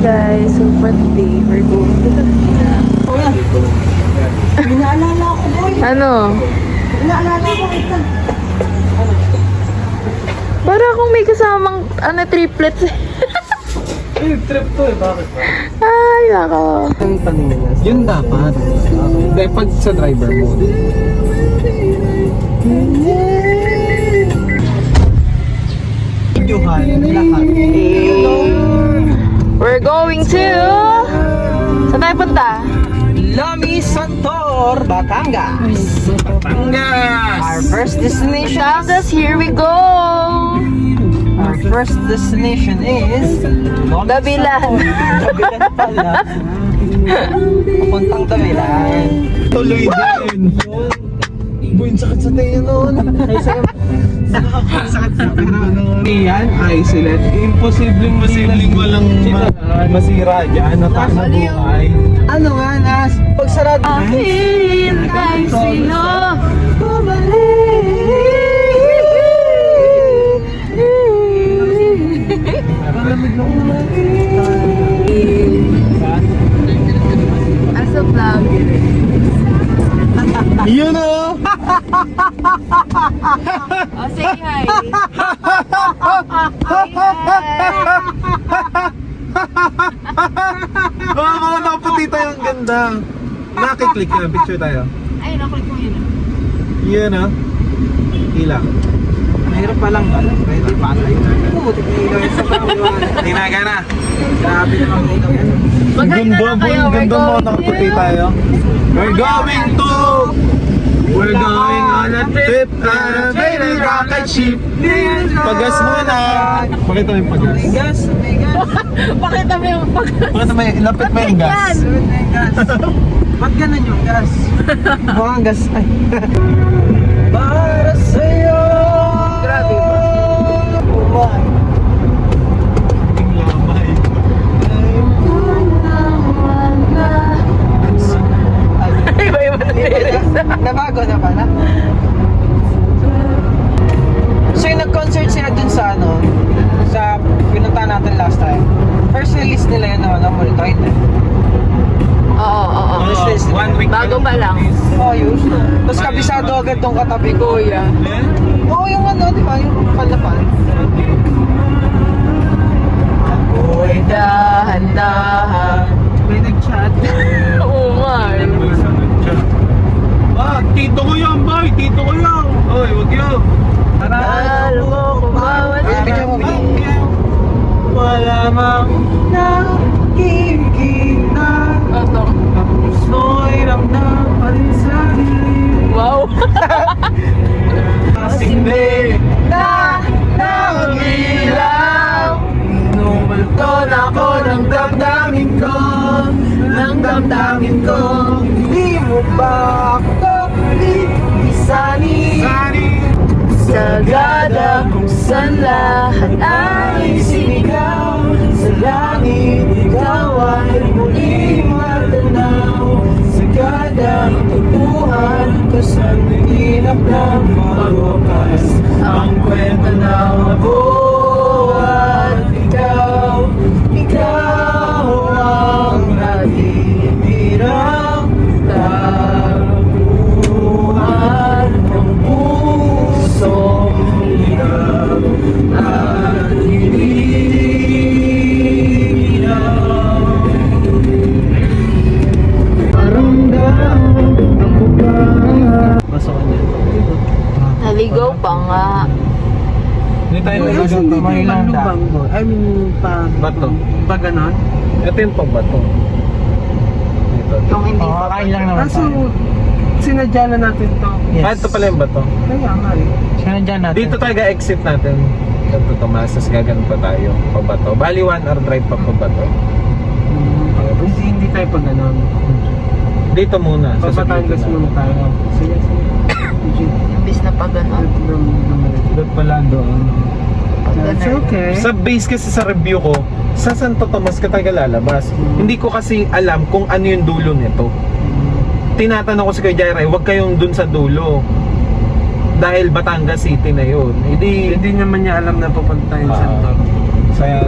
guys, so for today, we're going to the Inaalala ko, boy. Ano? Inaalala ko ito. Para akong may kasamang, triplets. Trip to eh, bakit ba? Ay, nako. Ang tanong niya. Yun dapat. Dahil pag sa driver mode. Videohan lahat. We're going to... Saan tayo punta? Lami Santor, Batangas. Batangas! Our first destination. Batangas, here we go! Our first destination is Dabilan. Dabilan pala. Papuntang Dabilan. Tuloy din. Boy, sakit sa tayo noon. Sakit sa tayo noon. Yan, isolate. Imposibleng walang masira dyan. Buhay. Ano nga, Nas? Pag sarado. Akin ay sino as a vlogger. Yun o! Oh, say hi. Mga nakaputi tayo, ang ganda. Nakiklik ka, picture tayo. Ay, naklik mo yun. Yun o. Ilang. Mahirap pa lang ba? Pwede pa tayo. Putik na ilaw yung sa pangalan. Tinaga na. Grabe naman ilaw yan. Ang ganda mo, ang ganda mo, nakaputi tayo. We're going on a trip on a baby rocket ship. Pagas muna. Pakita mo yung pagas. Gas, may gas. Pakita mo yung pag... Pakita mo yung, lapit mo yung gas. Sunod na yung gas. Ba't ganun yung gas? Mukhang gas. Ay. Para sa'yo. Grabe ba? Umay. Ang lamay. Iba-iba na lyrics. Nabago na pala. So yung nag-concert sila dun sa sa pinunta natin last time. First release nila yun na Multride eh. Oo. First release nila. 1 week. Bago pa lang. Ayos. Tapos kabisado agad tong katabi ko. Kuya. Oo, yung di ba? Yung fan na fan. Ako'y dahan-dahan. May nag-chat. Oh my. Tito ko yan, boy! Tito ko yan! Oy, wag yun! Mahal mo kung bawat Bigyan mo. Wala mang nakikita. Otong. Gusto'y ramdam pa rin sa akin. Wow. Kasing na ilaw. Numulto na ako ng damdamin ko. Di mo ba ako isani? Sagada kung saan lahat ay sinigaw. Sa langit ikaw ay muling matanaw. Sagada tutuhan ko sa naginap ng magwakas. Ang kwento ng buwan. Ikaw ang natitirang taguan ng pusong ligaw at hinihinaw. Paramdam ako ba? Basta ko niya. Naligaw pa nga. Hindi tayo naligaw pa. lubang mo. I mean, Bato. pa ganon? Ito yung pagbato. Ito. Yung hindi pa. Kain lang naman tayo. Sinadya na natin to. Ah, ito pala yung bato. Kaya nga eh. Sinadya natin. Dito tayo ga-exit natin. Ito Tomas, tapos gagan pa tayo. Pagbato. Bali 1 hour drive pa pagbato. Hindi tayo pa ganon. Dito muna. Papatangas muna tayo. Sige. Imbis na pa gano'n. Doon pala doon. That's okay. Sa base kasi sa review ko, sa Santo Tomas ka tayo lalabas. Hindi ko kasi alam kung ano yung dulo nito. Tinatanong ko si Kuya Jairay, huwag kayong dun sa dulo. Dahil Batangas City na yun. Hindi naman niya alam na pupunta yung Santo. Saya.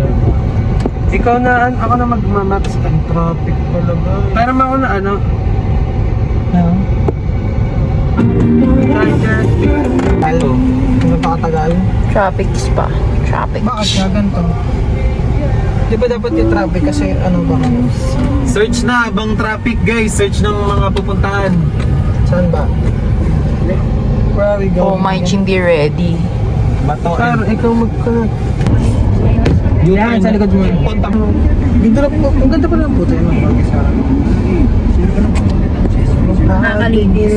Ikaw na, ako na magmamaps ka. Traffic talaga. Pero ako na ano. Charger. Hello. Ano pa katagal? Traffic pa. Traffic. Bakit nga ganito? Di ba dapat yung traffic kasi ano ba? Search na habang traffic guys. Search ng mga pupuntahan. Saan ba? Where are we going? Oh, my chimbi ready. Bato. Sir, ikaw mag-connect. Yan, sa likod mo. Punta mo. Ganda na po. Ang ganda pa ng puto yung mga pag-isa. Nakakalinis.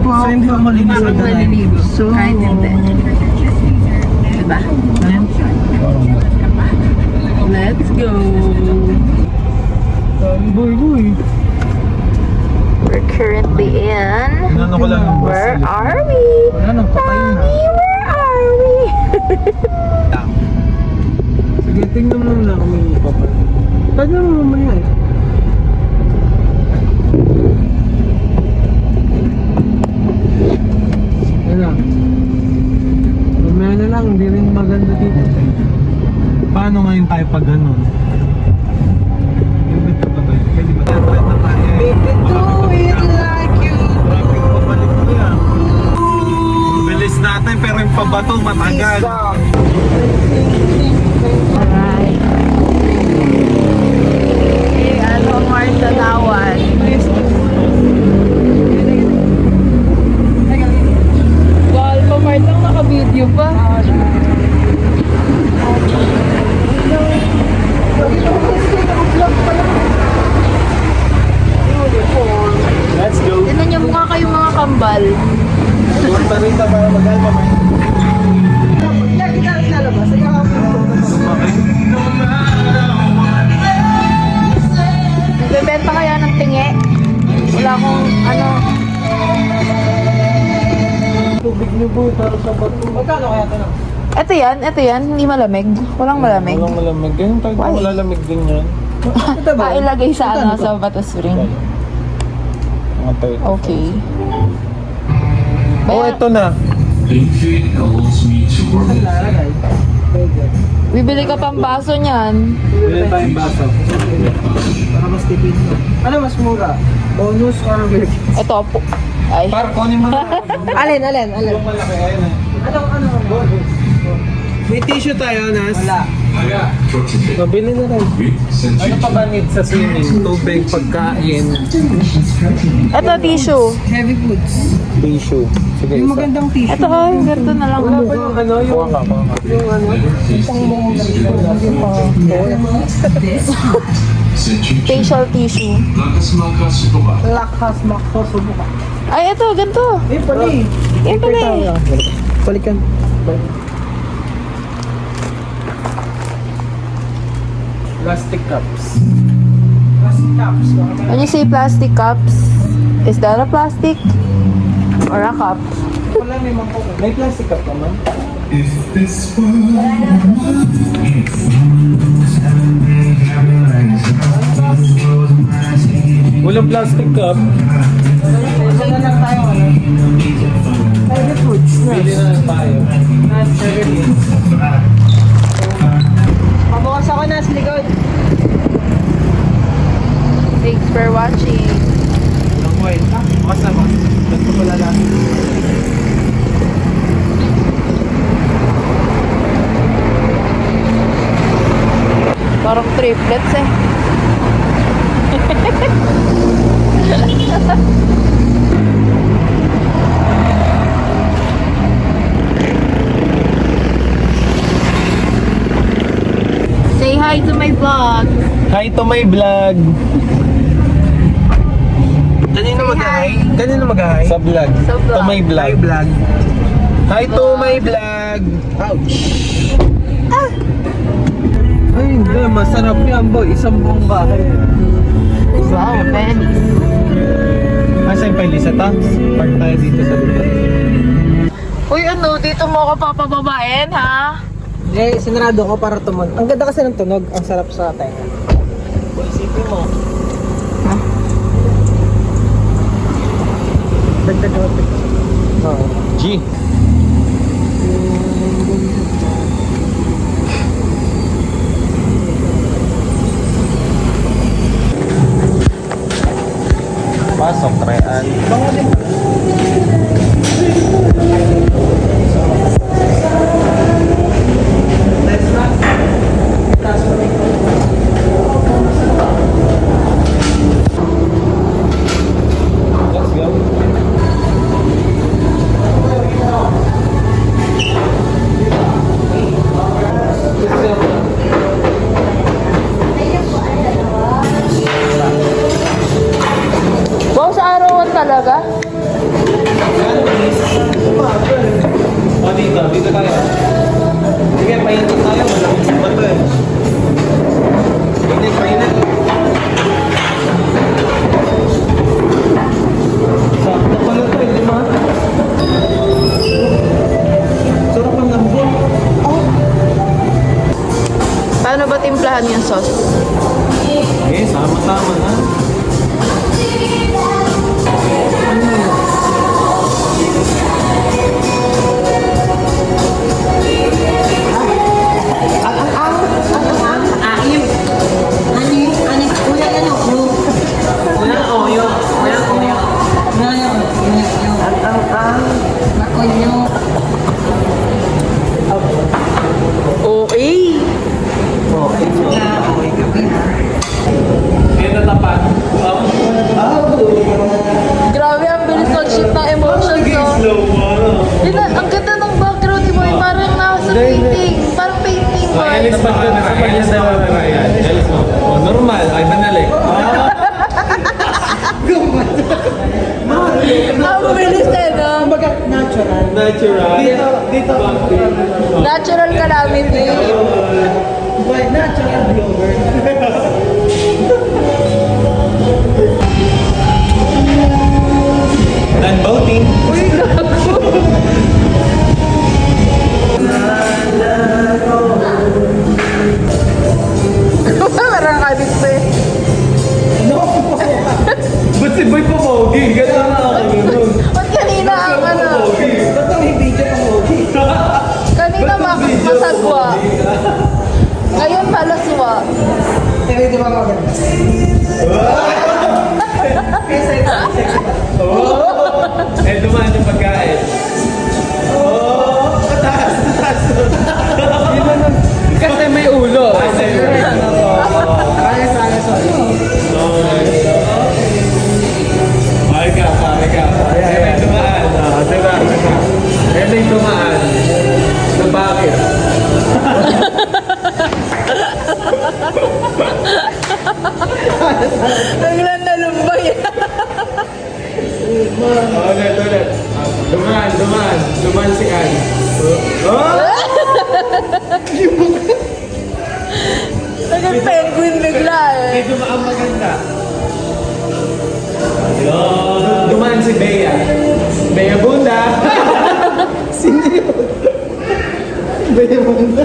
So, hindi ako malinis sa ganun. So, Kahit hindi. Diba? Let's go. boy. We're currently in... Ano ko lang yung bus. Where are we? Ano, patay na. Mommy, where are we? Sige, tingnan mo na kami yung papa. Tignan mo mamaya eh. Ano? Mamaya na lang, hindi rin maganda dito. Paano ngayon tayo pag ganun? Yung bito pa tayo. Pwede ba tayo na tayo? Baby, do it like you. Traffic pa balik ko yan. Bilis natin pero yung pabato matagal. Alright. Okay, ano Mars sa tawan? Wal pa Mars lang naka-video pa. Let's go. Tinan niyo mukha kayo mga kambal. Doon pa rin para mag-alma man. Lagi ka rin lalabas. Ay, Nagbebenta kaya ng tingi? Wala akong ano. tubig niyo po para sa bato. Magkano kaya ito lang? Ito yan, hindi malamig. Walang malamig. Walang malamig. Ganyan tayo. Why? Malalamig din yan. Ito ba? Pailagay sa ano, Magkano sa bato spring. Mga tayo. Okay. Oh, ito na. Bigfoot allows me to work to? Lalagay. Pwede. Bibili ka pang baso niyan. Bilhin tayong baso. Para mas tipid no? Ano mas mura? Bonus or with? Ito po. Ay. Par, kunin mo na. Alin? Yung malaki, ayun eh. Ano? May tissue tayo, Nas? Wala. I am protected Mabili na rin. with Ano sentient pa ba need sa swimming? Tubig, pagkain, Ito tissue. Heavy foods. tissue. Sige, Yung magandang tissue. Ito yung ganito na lang. Wala pa yung ano, Kuha ka, kuha ka. yung ano, isang mong sentient Facial tissue. lakas makasubukan. lakas makasubukan. Ay, ito, ganito. Eh, pala eh. Yan pala eh. Balikan. Plastic cups. Plastic cups. When you say plastic cups, is that a plastic or a cup? Wala may mangkok. May plastic cup ka man? If this world Walang plastic cup. Isa na lang tayo ano. Heavy foods. Bili na lang tayo. Nas, heavy foods. Pabukas ako, Nas, likod. Thanks for watching. Long way. Bukas na ba? Ganito pala lang. Parang triplets eh. Say hi to my vlog. Hi to my vlog. Kanino mag-hi? Kanino mag-hi? Sa vlog. Sa vlog. To my vlog. Hi, vlog. Hi to my vlog. Ouch. Ay, hindi. Masarap yan, boy. Isang buong bahay. Wow, Venice. Asan pa yung Lisata? Park tayo dito sa lugar. Uy, ano, dito mo ako papababain, ha? Eh, sinarado ko para tumon. Ang ganda kasi ng tunog. Ang sarap sa tenga. Isipin mo. Dagdag ako. Oo. G. Pasok, tryan. Let's go. Wow, sa arawan talaga? O, dito tayo. Sige, painit tayo. Malamig sa bato eh. Painit. Sakto pala ito, di ba? Sarap ang lambot. Paano ba timplahan yung sauce? Okay, sama-sama na. Okay. Kaya natapat. Grabe, ang bilis mag-shift ng emotions, oh. Ang ganda ng background mo, parang nasa painting. Parang painting mo. Alis mo. Normal. Ay, banalik. Ang bilis eh, no? Natural. Dito. Natural calamity. Dan boating. Parang addict pa eh. Ba't si Boy Pomogi? Ganda na ako nun. Ba't kanina ang ano? Kanina masagwa. Ngayon palaswa. Eh, dumaan yung pagkain. Taas. Kasi may ulo. Pare ka. May dumaan. May dumaan. So, bakit? Naglan na lumbay. Ulit. Dumaan si Ann. Naging penguin bigla eh. May dumaan maganda. Dumaan si Bea. Bea Bunda. Sino yun? Bea Bunda.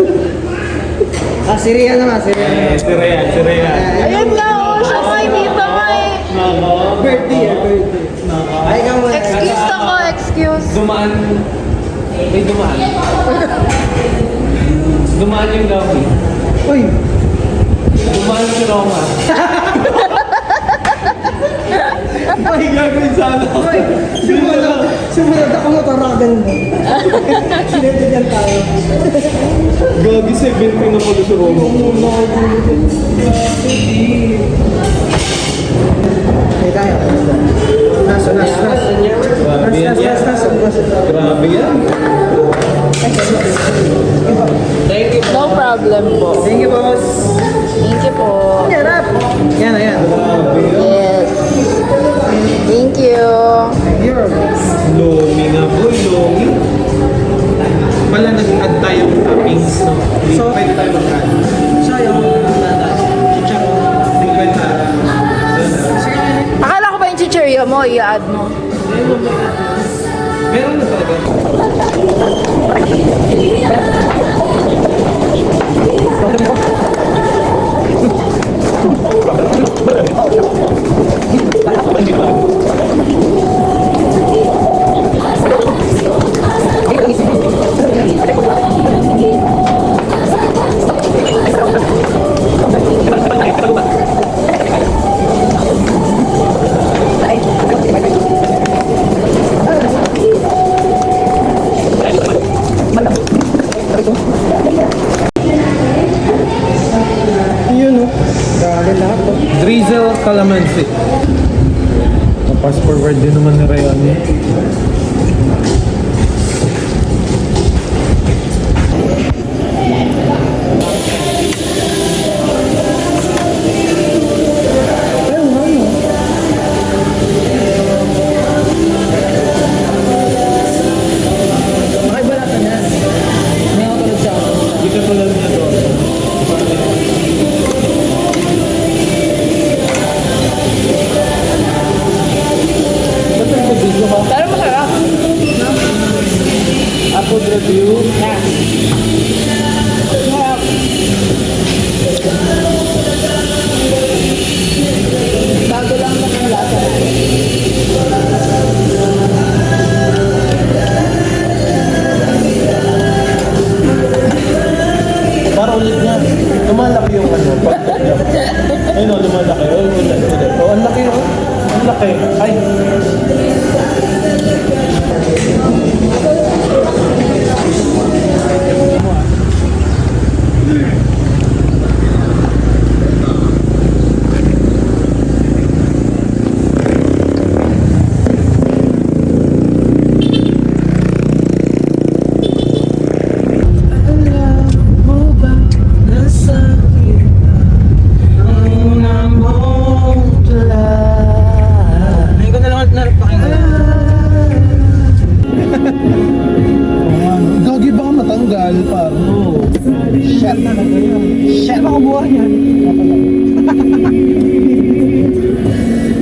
Si Rian naman, si Rian. Si Rhea. Ayun nga, oh, siya nga, dito nga eh. Birthday. Ay, ka mo. Excuse ako, excuse. Dumaan. May dumaan. Dumaan yung Lovey. Uy, Dumaan si Roma. Ay, gagawin sana ako. sumunod ako motoragan mo. Sinedyan tayo. Gagi 17 na pala si Roma. Ay, tayo. Nas. Grabe yan. Grabe yan. No problem po. Thank you, boss. Thank you po. Yan. Grabe yan. Yes. Thank you. Lomi na boy, lomi. Pala nag-add tayong toppings, no? So, pwede tayo mag-add. Sayang. Chicharon. Hindi pwede Akala ko ba yung chichirya mo, i-add mo? Meron na talaga. Fast forward din naman ni Rayon eh. Hindi ka tulad niya to. Pero masarap. Food review. Masarap. Bago lang naman yung lasa. Para ulit niya. Lumalaki yung ano. Ayun o, lumalaki. Ayun, ulit. Oh, ang laki o. Ang laki. Ay. Ngayon ko na lang napakinggan. Gagi baka matanggal, paro. Shit. Shit, baka buhay yan.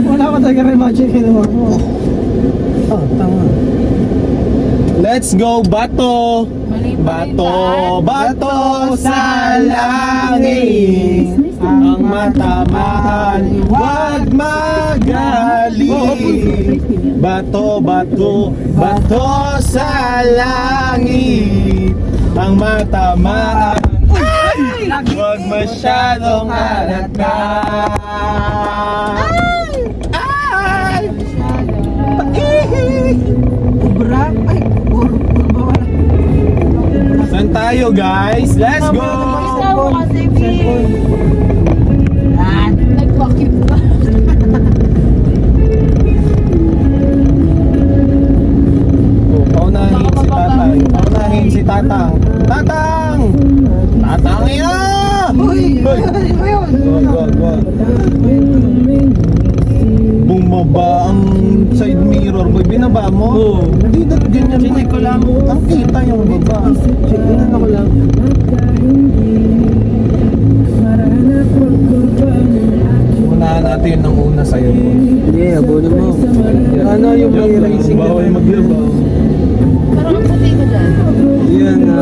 Wala ka talaga imagine kinuha mo. Oh, tama. Let's go, Bato! Bato, bato sa langit. Ang matamaan, huwag magaling. Bato, bato, bato sa langit. Ang matamaan, huwag masyadong halata. Ay! Kubra? Ay, bawal. Saan tayo, guys? Let's go! Gusto mo kasi, B. Nag-vacuum pa. Paunahin si tatay. Paunahin si tatang. Tatang! Tatang ina! Uy! Hoy! Ayun! Wag. Bumaba ang side mirror, boy. Binaba mo? Oo. Hindi na ganyan, boy. Chinek ko lang. Ang kita yung baba. Chinek ko lang. Unahan natin yun ng una sa'yo, boy. Yeah, abono mo. Ano yung may racing na? Bawal maglabaw. Parang ang puti ko dyan. Yan na.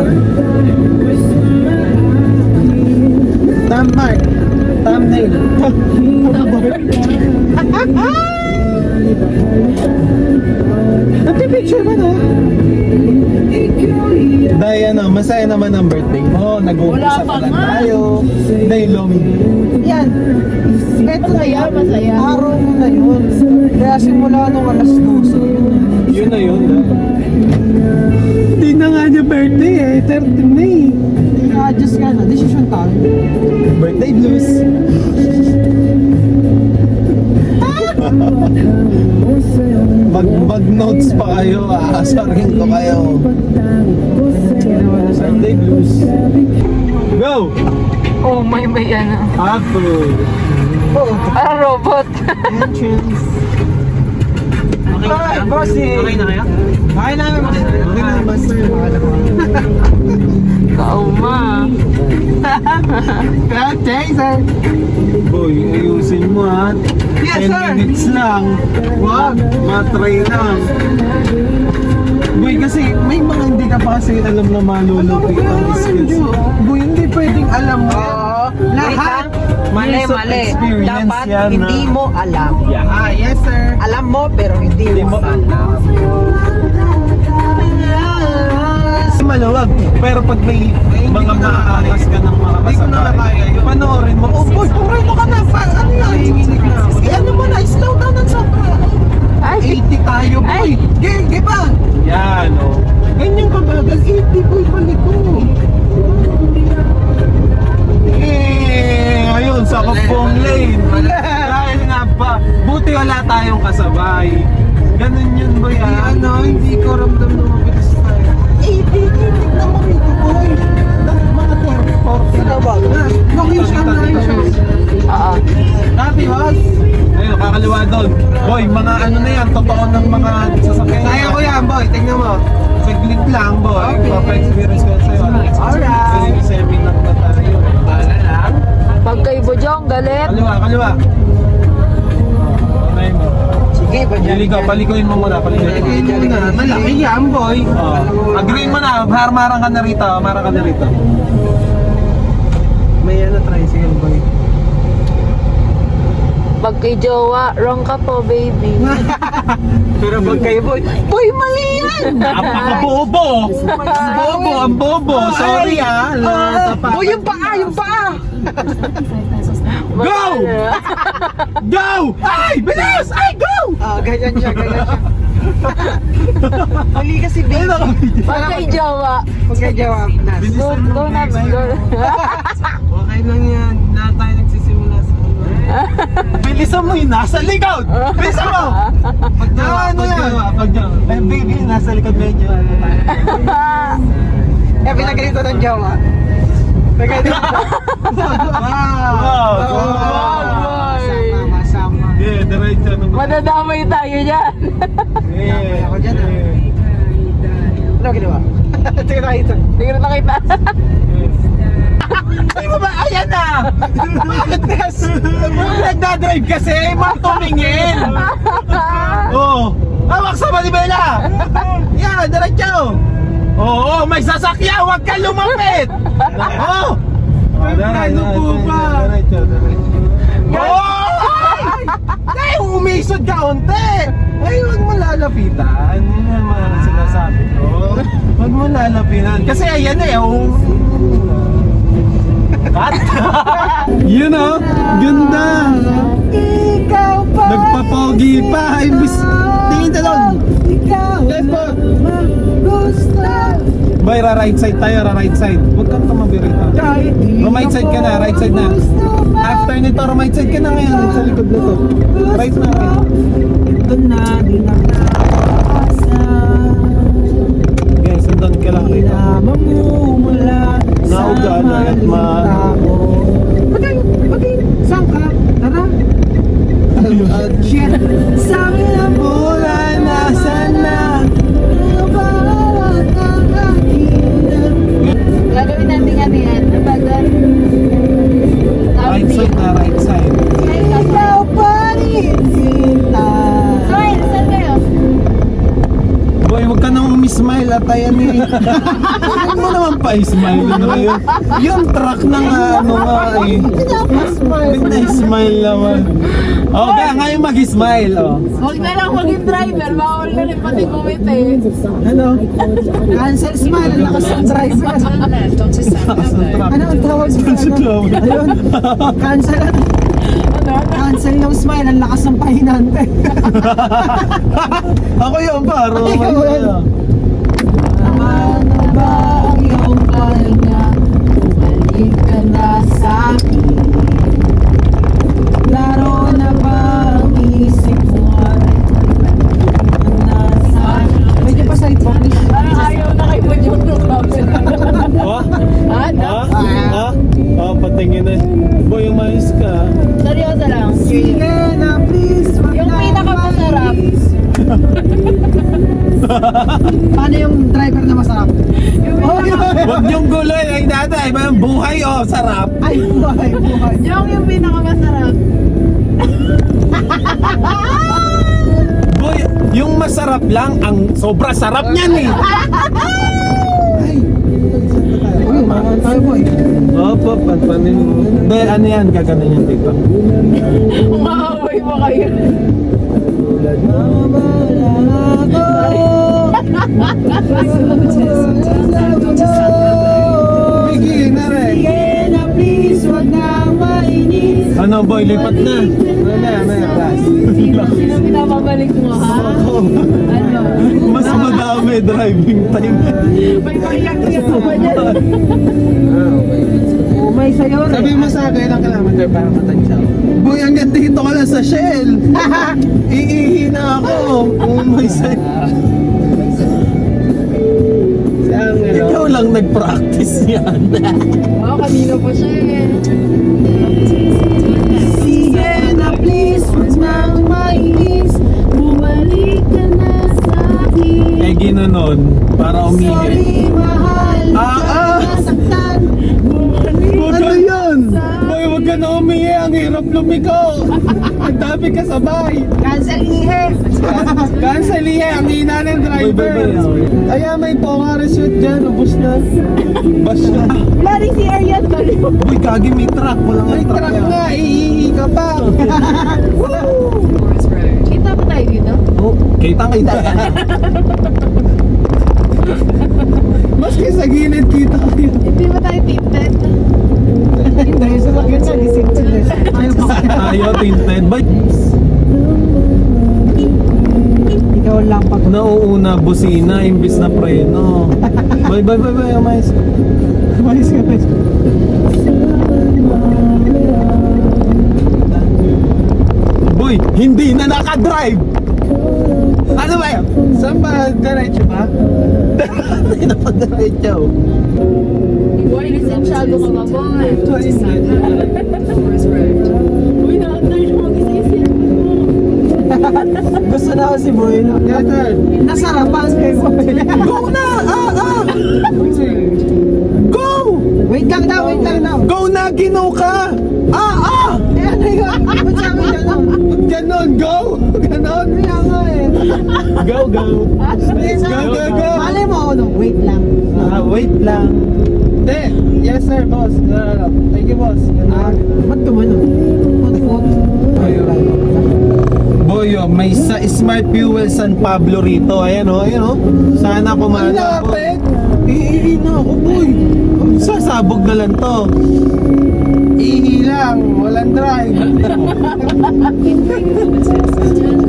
Thumbmark. Thumbnail. Nagpipicture ba na? Dahil ano, masaya naman ang birthday mo. Nag-uumpisa Wala pa pa lang nga. tayo. Dahil long. Yan. Ito na Masaya, yan. masaya. Araw mo na yun. Kaya simula nung alas 12. Yun na yun. Hindi na nga niya birthday eh. 13 na eh. I-adjust ka na. Decision time. Birthday blues. Mag notes pa kayo, aasarin ko kayo. Birthday blues. Go! Oh, may ano. Apple. Parang robot. Entrance. Okay, bossy. Okay na kayo? Okay na namin. Okay na naman, sir. Kauma. Okay, sir. Boy, ayusin mo ha. Yes, 10 sir. minutes lang. Wag, matry lang. Boy, kasi may mga hindi ka pa kasi alam na malulupi ang skills. Boy, hindi pwedeng alam mo. Lahat. Years of experience Dapat yan, hindi ha? mo alam. Ah, yes sir. Alam mo, pero hindi mo alam. Maluwag. Pero pag may mga makakakas ka ng mga kasabay, panoorin mo. Oh boy, purito ka na. Ano yan? Hinginig na ako. Ano mo na, slow down ng sobra. Ay, 80 tayo boy. Gay pa. Yan o. Ganyan ka bagal, 80 boy, balik ko. Ayun, sa kapong lane. Dahil nga ba, buti wala tayong kasabay. Ganun yun, boy. Hindi ko ramdam na mabilis tayo. Tignan mo rito, boy. Mga 40. Ikaw ba? Location na yun. Oo. Happy House. Ayun, kakaliwa doon. Boy, mga ano na yan, totoo ng mga sasakyan. Kaya ko yan, boy. Tingnan mo. Saglit lang, boy. Okay. Papa-experience ko sa'yo. Alright. Seminar na tayo. Bala lang. Pagkaibo Jong, galit. Kaliwa. Tunay mo. Sige, ba dyan? Dili ka, palikoyin mo muna, palikoyin mo. Malaki yan, boy. Agreein mo na, marang ka na rito, marang ka na rito. May tricycle, boy. Pag kay jowa, wrong ka po, baby. Pero pag kayo, boy, boy, mali yan! Napaka-bobo! Ang bobo! Sorry Boy, yung paa! Go! Go! Ay! Bilis! Ay, go! Ganyan siya. Mali kasi, baby. Pag kay jowa, Pag kayo jawab, nas. go na, go. Okay lang yan. Lahat tayo nagsisimula sa Bilisan mo yun, nasa likod! Bilisan mo! Pag baby, nasa likod medyo. Pinagalito ng jawa. Wow! Masama. Yeah, diretso naman. Madadamay tayo dyan. Yeah. Ako dyan, Ano ginawa? Tingnan tayo ito. Tingnan na kita. Ay mo ba? Ayan na! Bakit kasi? Nagdadrive kasi, tumingin! Oo! Hawak sa manibela! Yan, diretso! Oo, may sasakyan! Huwag ka lumapit! Oo! Ano po ba? Diretso. Oo! Ay, umisod ka unti! Ay, huwag mo lalapitan. Yun ang mga sinasabi ko. Huwag mo lalapitan. Kasi ayan eh, Cut! Yun o, ganda! Ikaw pa! Nagpapogi pa! Imbis... Tingin ka doon! Ikaw gusto! Boy, right side tayo, right side. Huwag kang tumabi rito. Kahit Right side ka na, right side na. After nito, right side ka na ngayon. Sa likod na to. Right na. ito na, di na nakakasa. Okay, sundan ka lang rito. Mamumula Nauga na at Patay! Saan ka? Tara! Shit! Sabi na mula, nasan na? Gagawin natin ano yan. Bagan. Right side na, right side. Ikaw pa rin sinta. Smile, saan kayo? Boy, huwag ka nang umismile at ayan eh. Huwag mo naman pa ismile. Ano yun? Yung truck ng ano nga eh. Pina-smile naman. O, kaya ngayon mag-smile. Oh. Huwag na lang maging driver. Bawal na rin pati gumiti. Ano? Cancel smile. Ang lakas ng driver. Ano ang tawag sa ano? Ayun. Cancel. Cancel yung smile. Ang lakas ng pahinante. Ako yun, paro. Ikaw yun. Ano ba ang iyong pahinga? Balik ka na sa akin. Laro na ba ang isip mo? Medyo pa side po, please. Parang ayaw na kay Pujong ng camera. Oh? Ano? Ha? Oh, patingin eh. Boy, umayos ka. Seryoso lang. Sige na, please. Wag Yung na, pinakamasarap. please. Paano yung driver na masarap? Huwag yung guloy. Ay, dada. Iba yung buhay, oh. Sarap. Ay, buhay. Yung pinakamasarap. Boy, yung masarap lang, ang sobra sarap niyan eh. Uy, mga tayo boy. Opo, panin mo. Hindi, ano yan? Gaganan yan dito. Umaaway mo kayo. Bigyan na rin. Sige na, please, wag na mainip. Ano boy, lipat na. Mamaya, class. Sino pinapabalik mo, ha? Ano? Mas madami driving time. May pakiyak-iyak ko ba dyan? May sayo rin. Sabi mo sa akin, ilang kilometer para matansya? Boy, hanggang dito ka lang sa Shell. Iihi na ako. Umay sa'yo. Ikaw lang nag-practice yan. Oo, kanina pa siya eh. Sienna, please, what's my knees? Bumalik ka na sa akin. Eh, ginanon, para umihi. Sorry, mahal. Nasaktan. Ano yun? Boy, huwag ka na umihi. Ang hirap lumiko. Ang dami ka sabay. Cancel ihe. Cancel iya, ang hina ng driver. Kaya may Pongare shoot dyan, ubos na. Bas na. Lari si Arian ba? Uy, kagi may truck. Walang may truck nga, iihi ka pa. Kita ba tayo dito? Oh, kita. Maski sa gilid, kita kayo. Hindi ba tayo tinted? Dahil sa lakyan niya, disinted. Ayaw pa kaya. Ayaw, tinted. Ba't Ikaw lang pag nauuna, busina, imbis na preno? Bye, umayos. umalis ka pa. Boy, hindi na nakadrive! Ano ba yun? Saan ba? Diretso ba? Hindi na pag-diretso. Boy, lisensyado ka ba, boy? Uy, na-under mo mag-isisip mo. Gusto na ako si Boy. No? Nasarapan kay Boy. Go na! Go! Wait lang daw. Go na, ginaw ka! Eh, ano yun? Ba't sabi ka na? Ganon, go! Ganon! Kaya nga eh. Go! Go! Malay mo ako nung wait lang. Wait lang. Hindi. Yes sir, boss. Thank you, boss. Ba't gumano? Put. Boyo, may sa Smart Fuel San Pablo rito. Ayan o. Sana kumana ako. Iihi na ako, boy. Sasabog na lang to. Iihi lang. Walang drive.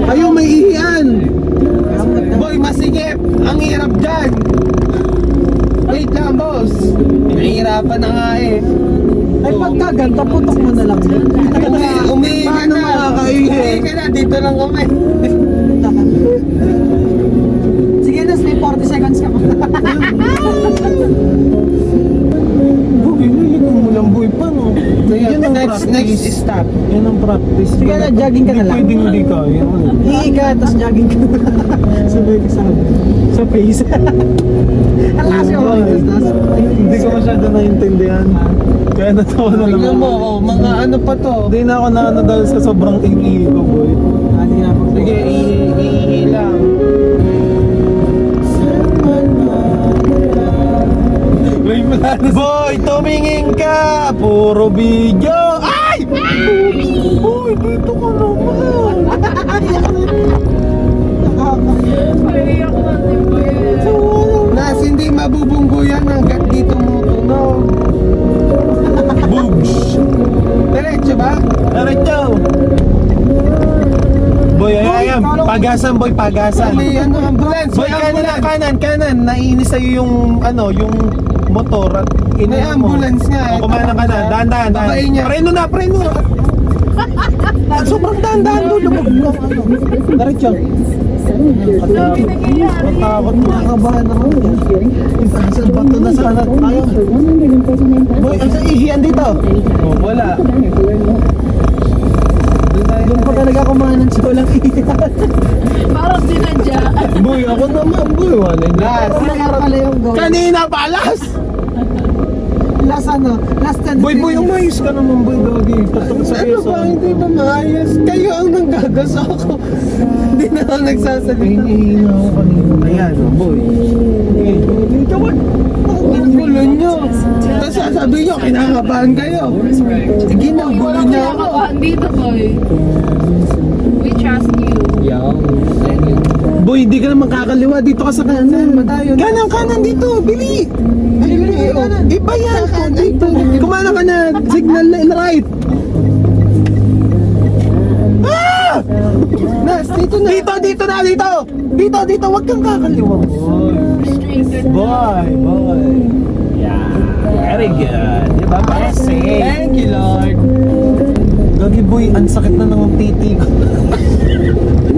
Ayaw, may ihian. Boy, masigip. Ang hirap dyan. Wait lang, boss. Pinahirapan na nga eh. Ay pagka ganito, putok mo na lang. Umihi ka na. Umihi ka na. Dito lang kami. Sige, nas may 40 seconds ka pa. Boy, niligo mo lang, boy. Paano? Yan ang next stop. Yan ang practice. Sige na, jogging ka na lang. Pwedeng hindi ka. Hihi ka, tapos jogging ka. Sabay ka sa face. Ang lakas yung oras. Hindi ko masyado naiintindihan. Kaya natawa na lang. Tingnan mo, mga ano pa to. Hindi na ako na dahil sa sobrang iihi ko, boy. Sige, iihi lang. May plano. Boy, tumingin ka! Puro video! Ay! Boy, dito ka naman! Paiyak na si Boy. Nas, hindi mabubunggo yan hanggat dito mo tunog. Boobs! Diretso ba? Diretso! Boy, ayan. Pagasan, boy, pagasan. May ambulance. Boy, kanan. Naiinis sa'yo yung, yung motor at May ambulance nga eh. O, kumana ka na. Dahan-dahan. Babae niya. Preno na. Sobrang dahan-dahan doon. Diretso. Sabi nagyayari. Matakot mo. Nakabahan ako. Isang bato na sana tayo. Boy, ang sa ihian dito. Oh, wala. Doon pa talaga kumanan sa walang iyan. Parang sinadya. Boy, ako naman, boy. Wala. Nangyari pala yung goal. Kanina palas! Last ano? Last 10 Boy, umayos ka naman, boy, doggy. Tatok sa Ano ba? Hindi ba maayos? Kayo ang nanggagas ako. Hindi na ako nagsasalita. Hihina ako kanina. Ayan, boy. Ang gulo nyo. Tapos sasabihin nyo, kinakabahan kayo. Sige na, ang gulo Walang niya ako. kinakabahan dito, Boy. We trust you. Boy, hindi ka naman kakaliwa. Dito ka sa kanan. Kanan dito. Bili! Iba yan. Kumana ka na. Signal na right. Nas, dito na. Dito na, dito. Dito, wag kang kakaliwa, boy. Boy. Yeah, very good. Diba, blessing. Thank you, Lord. Gagi, boy, ang sakit na ng titi ko.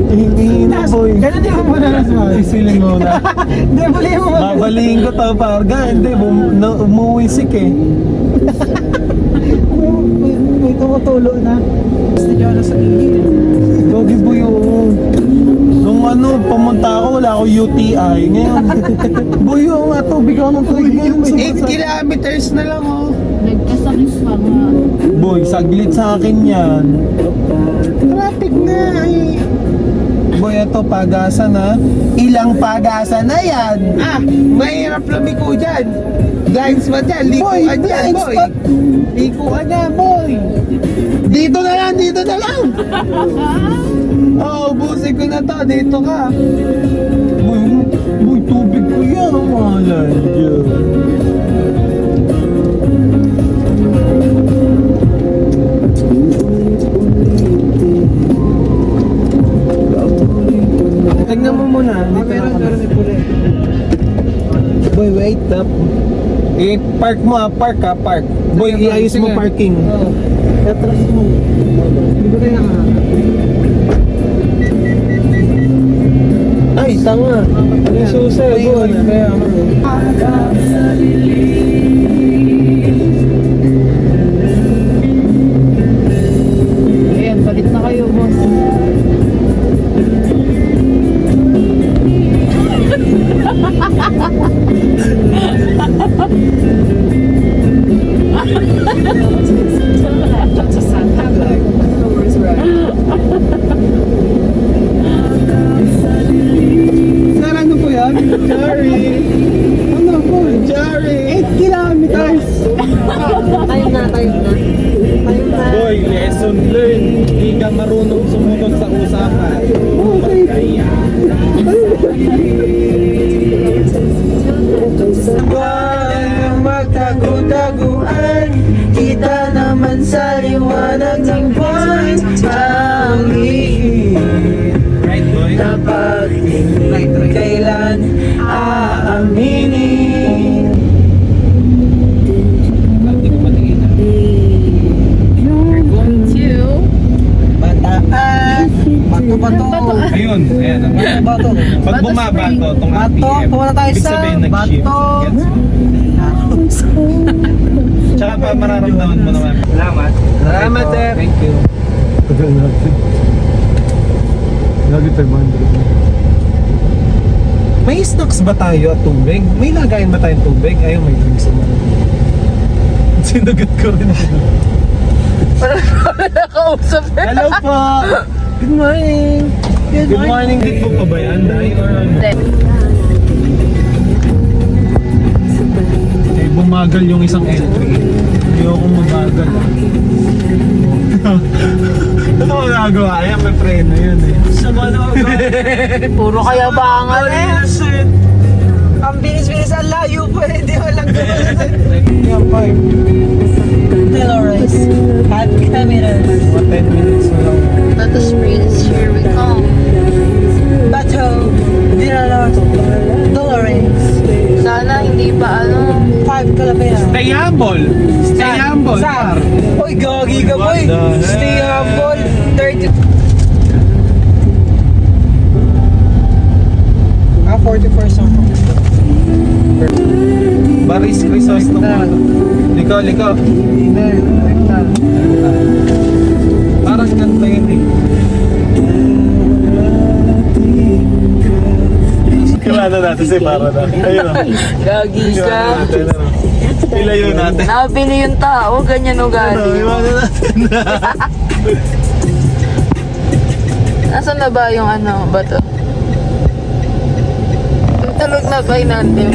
Hingi na, boy. Ganun din mo muna na sa Isilin mo na. Hindi, balihin mo. Babalihin ko to, parga. Hindi, umuwi sick eh. May tumutulo na. Gusto niyo na sa gilid. Gagi, boy, oo. Nung pumunta ako, wala ako UTI. Ngayon, boy, oo nga, tubig ako ng tubig. 8 kilometers na lang, oh. Nagkasakit pa nga. Boy, saglit sa akin yan. Traffic na eh. Boy, ito, pagasa na. Ilang pagasa na yan? Mahirap lumiko dyan. Blind spot yan, likuan dyan, boy. Likuan dyan, boy. Dito na lang. Oh, busin ko na to, dito ka. Boy, tubig ko yan, malay dyan. Tignan mo muna. Meron ni Puli. Boy, wait up. Park mo park. Boy, Sige, iayos mo sige. parking. Oo. Atras mo. Hindi ba kaya nga? Ay, tanga. Ay, susa, boy. Kaya nga. Ayan, palit na kayo, boss. Saan ano po yan? Sorry. Ano po? Sorry. 8 kilometers. Tayo na. Boy, lesson learned. Hindi ka marunong sumunod sa usapan. Okay. Kaya. Huwag magtago-taguan. Kita naman sa liwanag ng buwan. Ang hihit na pag-ibig kailan aaminin. Hindi ko patingin na. We're going to... Bataan. Bato. Ayun, ayan. Bato. Pag bumaba to, itong Bato, RPM, pumunta tayo ibig sa sabihin nag-shift. Bato. Gets mo? Tsaka pa mararamdaman mo naman. Salamat. Salamat, sir. Thank you. Tagal natin. Lagi 500. May snacks ba tayo at tubig? May lagayan ba tayong tubig? Ayun, may drinks naman. Sinagot ko rin. Nakausap eh. Hello po! Good morning! Good morning! Dito pa ba yan? Day? Or ano? Hindi. Eh, bumagal yung isang entry. Ayokong mabagal. Ano mo nagawa? Ayan, may preno yun eh. Sama na ako. Puro kayabangan eh. Ang bilis-bilis, ang layo po. Hindi ko lang Yeah, 5. Dolores. 5 kilometers. Mga 10 minutes na lang. Let the springs, here we come. Bato. Dolores. Sana hindi pa 5 kilometers. Stay humble! Stay humble! Saan? Uy, gagi ka boy. What the heck? Stay humble. 30. 44 something. Baris Crisostomo. Liko. Parang ganito yun eh. Kilala natin si Para na. Ayun o. Gagi ka. Ilayo natin. Nabili yung tao, ganyan ugali. Iwanan natin na. Nasaan na ba yung bato? Tulog na ba yung natin?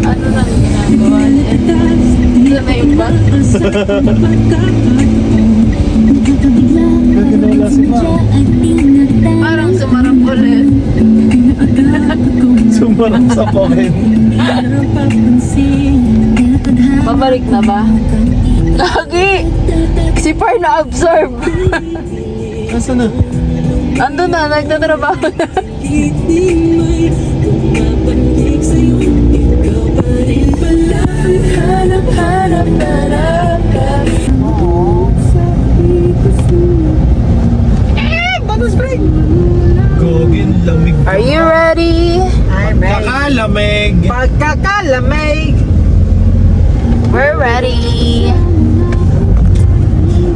Ano na ginagawa niya? Ito na yung ba? Nagkinola si Ma. Parang sumarap ulit. Sumarap sa pokin. Babalik na ba? Lagi! Si Par na-absorb. Nasaan na? Ando na, nagtatrabaho na. Gogin, lamig. Are you ready? Kakalamig. Pagkakalamig. We're ready.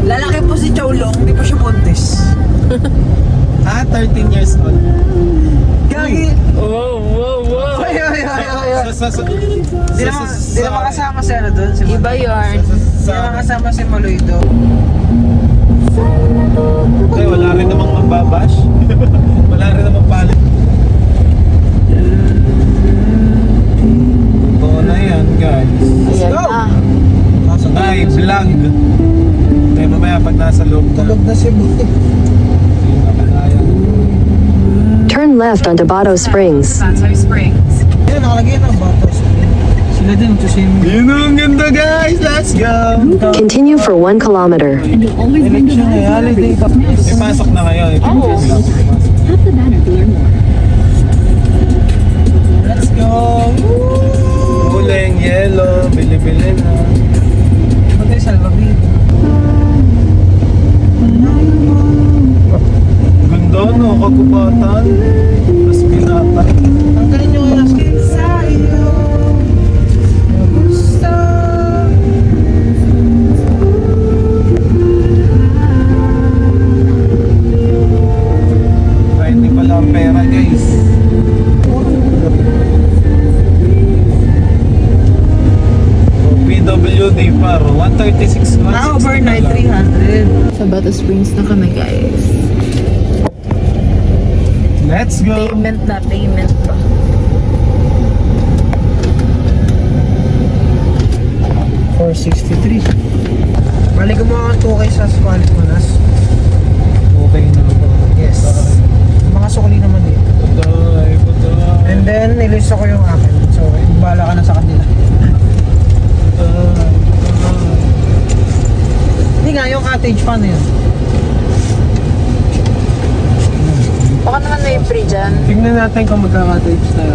Lalaki po si Chowlong, hindi po siya buntis. 13 years old. Gagi. Wow, wow, wow. Ay. Di Di naman kasama si ano doon. Si Iba yarn. Di naman kasama si Maloydo. Wala rin namang mababash. Wala rin namang palit. Totoo na yan, guys. Ayan go. na. Ay, vlog. Kaya mamaya pag nasa loob na. Tulog na si Boy. Hindi na kaya. Turn left onto Bato Springs. Yan, nakalagay na batos. Sila din, tusin. Yun ang ganda, guys. Let's go. Continue for 1 kilometer. Election eh, holiday pa. May pasok na kayo. Oo. Let's go. Uling, yellow, bili-bili na. Matay sa labid. Ganda, no? Kagubatan. Tapos pinata. Ang galing yung akin sa iyo. Gusto. Ay, hindi pala ang pera, guys. PWD paro, 136 months. Overnight 300. Sa Bato Springs na kami, guys. Let's go. Payment na, payment pa. $463. Bali gumawa ng 2K sa Spanish Manas. Okay na ba? Yes. Mga sukli naman dito. Patay, patay. And then, nilista ko yung akin. So, bahala ka na sa kanila. Hindi nga, yung cottage, paano yun? Baka naman may free dyan. Tingnan natin kung magka-cottage tayo.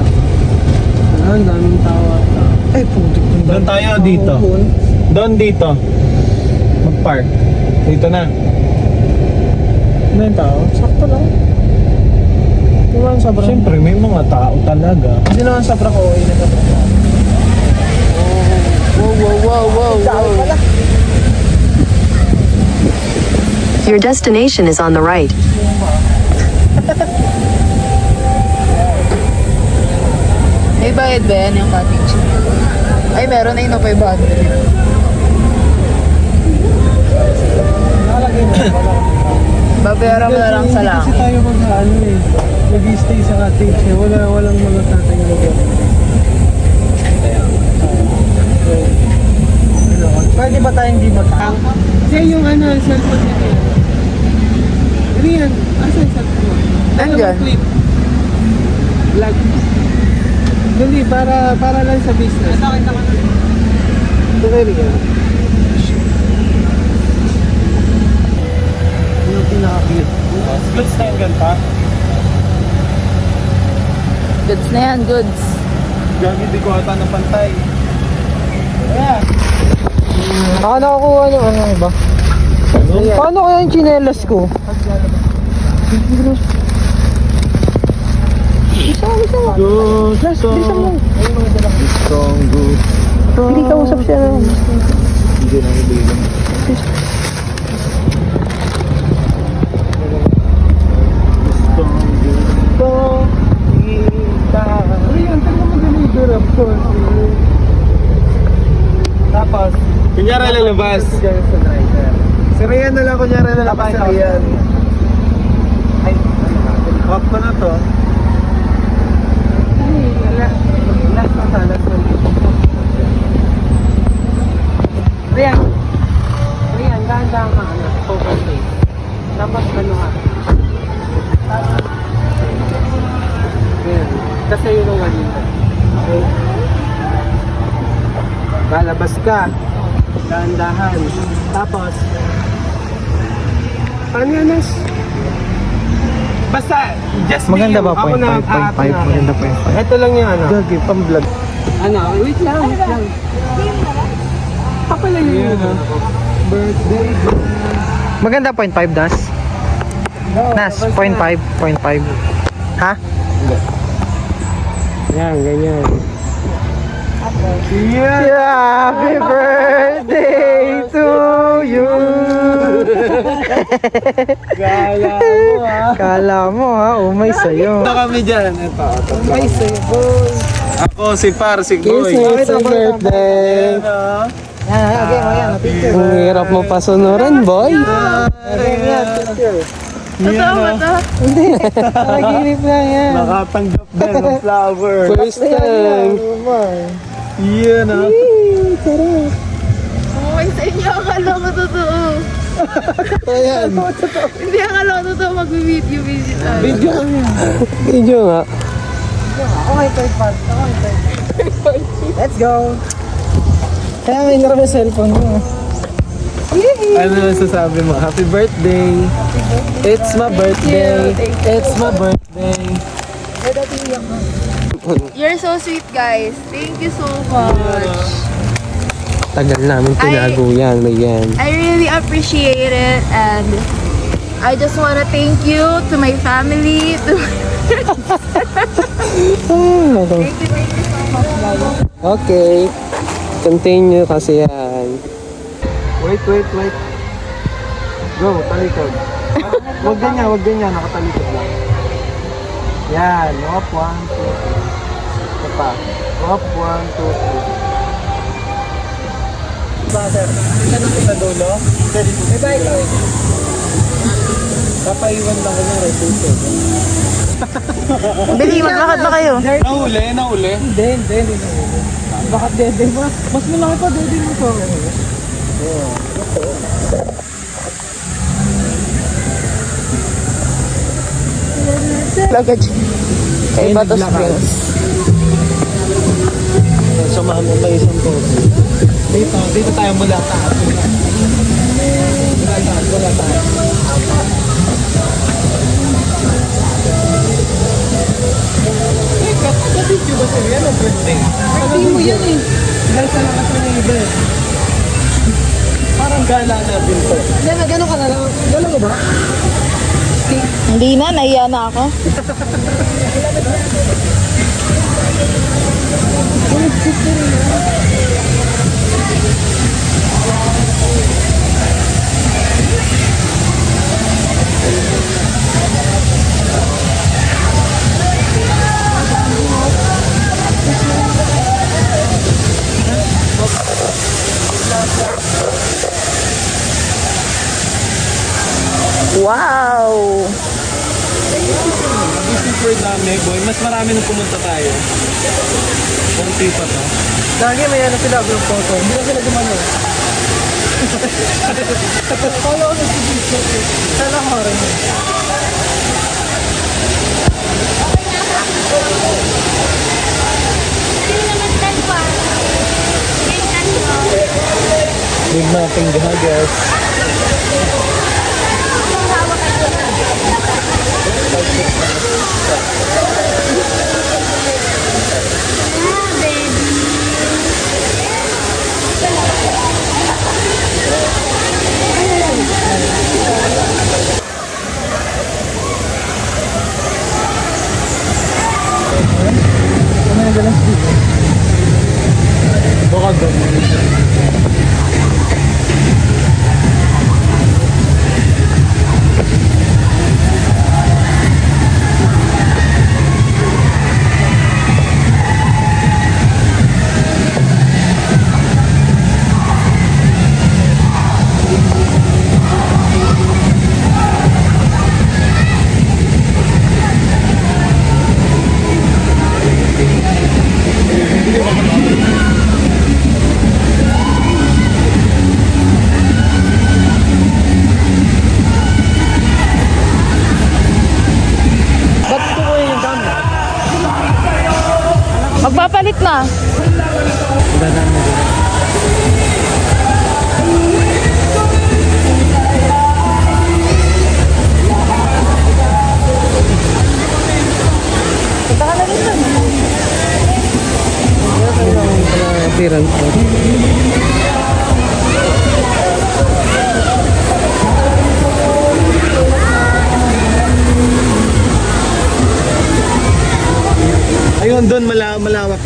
Ang daming tawa. Ay, putik. Doon tayo dito. Doon dito. Mag-park. Dito na. Ano yung tao? Sakto lang. Hindi naman sobrang... Siyempre, may mga tao talaga. Hindi naman sobrang okay na sobrang tao. Wow, wow, wow, wow, wow. Your destination is on the right. May bayad ba yan yung cottage? Ay, meron na yun, 500. Nakalagay na. Babayaran mo na lang sa Kasi langit. tayo mag-ano eh. Mag-stay sa cottage eh. Walang mga tatay na lugar. Pwede ba tayong di mag-ang? Kasi yung ano, cellphone niya eh. Ano yan? Asa yung cellphone mo? Nandyan. Clip. Vlog. Hindi, para lang sa business. Nakita ka na. Ito kayo yan. Yung pinaka-cute. Goods na yung ganta. Goods na yan, goods. Gagi, di ko ata na pantay. Baka nakakuha ng ano ba? Paano kaya yung chinelas ko? Good, strong. Strong, good. Hindi ka usap siya. Hindi na ibigan. Strong, good. Strong, kita. Ano yan? Saan mo mag-deliver? Of course. Tapos, kunyari lalabas. Si Rian na lang, kunyari lalabas si Rian. Ay, off ko na to. Last na sana. Rian, dahan-dahan ka na. Focus face. Tapos ano ka? Ayan. Kasi yun ang kanina. Okay? lalabas ka. Dahan-dahan. Tapos, ano yan, Nas? Basta, just Maganda be you. ba? Ako na, 0.5. Maganda 0.5. Ito lang yung ano. Gagi, pang-vlog. Ano, wait lang. Papalayo yun, birthday. Maganda 0.5, Das? Nas, 0.5. 0.5. Ha? Yan, ganyan. Happy birthday to you! Gala mo, ha? Kala mo ha, umay sa'yo. Ito kami dyan. Ito. May boy. Ako, si Par, si Goy. Happy birthday. Ang hirap mo pasunuran, boy. Totoo ba to? Panaginip lang yan. Nakatanggap din ng flower. First time. Yan, ha? Okay sa inyo, akala ko totoo. Ayan. Hindi akala ko totoo mag-video tayo. Video kami. Video nga. Okay, third part. Okay, third part. Let's go. Kaya may hirap yung cellphone mo. Ano sasabi mo? Happy birthday. It's my birthday. It's my birthday. You're so sweet, guys. Thank you so much. Tagal namin tinago yan, Mayan. I really appreciate it, and I just want to thank you to my family. To thank you so much, guys. Okay. Continue kasi yan. Wait. Go, talikod. Huwag ganyan, nakatalikod lang. Yan, up, 1, 2, 3. Ito pa. Up, 1, 2, 3. Brother, saan ako sa dulo? May bike ko. Papaiwan lang ko ng resuto. Bili, maglakad ba kayo? Nahuli. Hindi. Bakit dede mo? Mas malaki pa dede mo to. Luggage. Kay Bato Springs. Samahan mo pa isang photo. Dito tayo mula taas. Mula taas. Kapit ba sa'yo yan ang birthday? Birthday mo yan eh. Dahil sa lakas ng neighbor. Parang gala na din to. Gano'n ka na lang. Gano'n ka ba? Hindi na, nahiya na ako. Wow! Super dami, boy. Mas marami nung pumunta tayo. Konti pa to. Lagi may ano sila, group photo. Hindi na sila gumano. Kala ko si Bishop. Sana ko rin. Big mapping gagas. Baka ganun.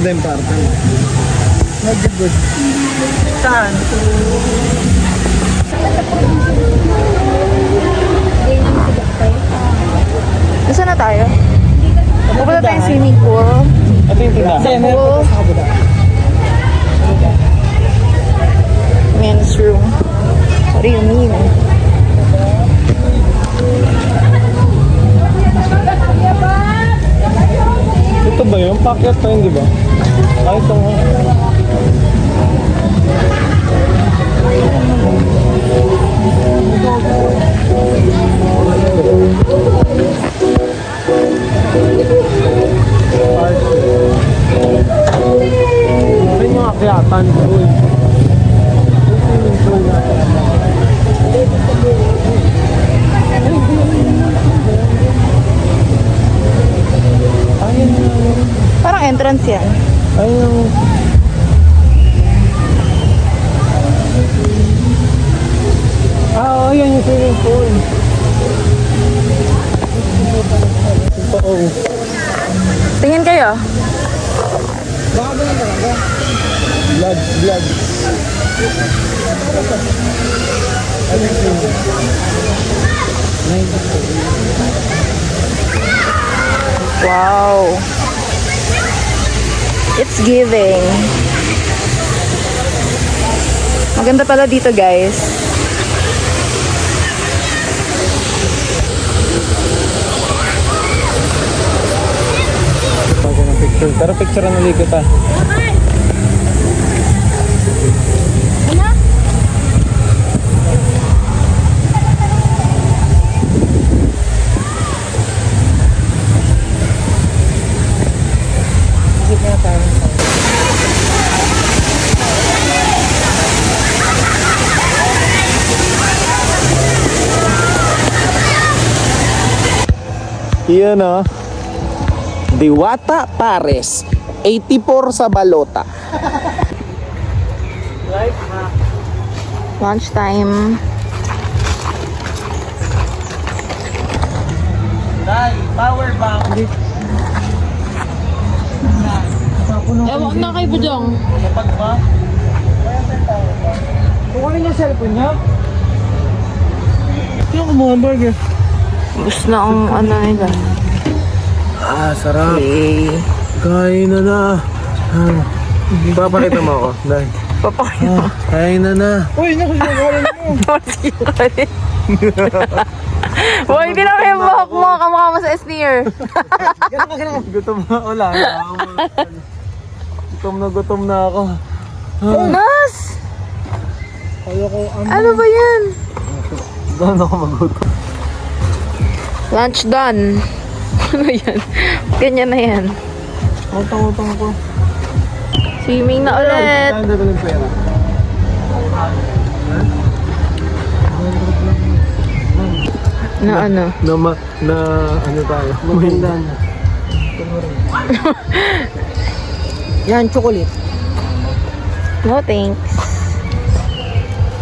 din parte. Medyo good. Saan? Saan na tayo? Pupunta tayong swimming pool. Ito yung tindahan. Pool. Men's room. What do you mean? Ito ba yun? Packet pa yun, di ba? Ay, ito nga. Saan yung akyatan? Uy. Parang entrance yan. Ayun yung... Ah, oh, yan yung swimming pool. Ito, oh. Tingin kayo. Vlogs. Wow. It's giving. Maganda pala dito, guys. Pagka ng picture. Pero picture na ulit kita. Iyan o. Diwata Pares. 84 sa balota. Lunch time. Power bank. Ewan na kay Bujong. Kapag ba? Kukunin yung cellphone niya? Sino kumuha ang burger? Gusto na ang ano nila. Ah, sarap. Okay. Kain na. Papakita mo ako. Dahil. Papakita. Kain na. Uy, nakikikalan mo. Boy, hindi na kayo buhok mo. Kamukha mo sa Sneer. Gutom na. Wala. Gutom na ako. Nas! Ano ba yan? Doon ako magutom. Lunch done. Ano yan? Ganyan na yan. Utang ko. Swimming na ulit. Saan dito ng pera? Na ano? Na ano tayo? Mahindan. Yan, chocolate. No thanks.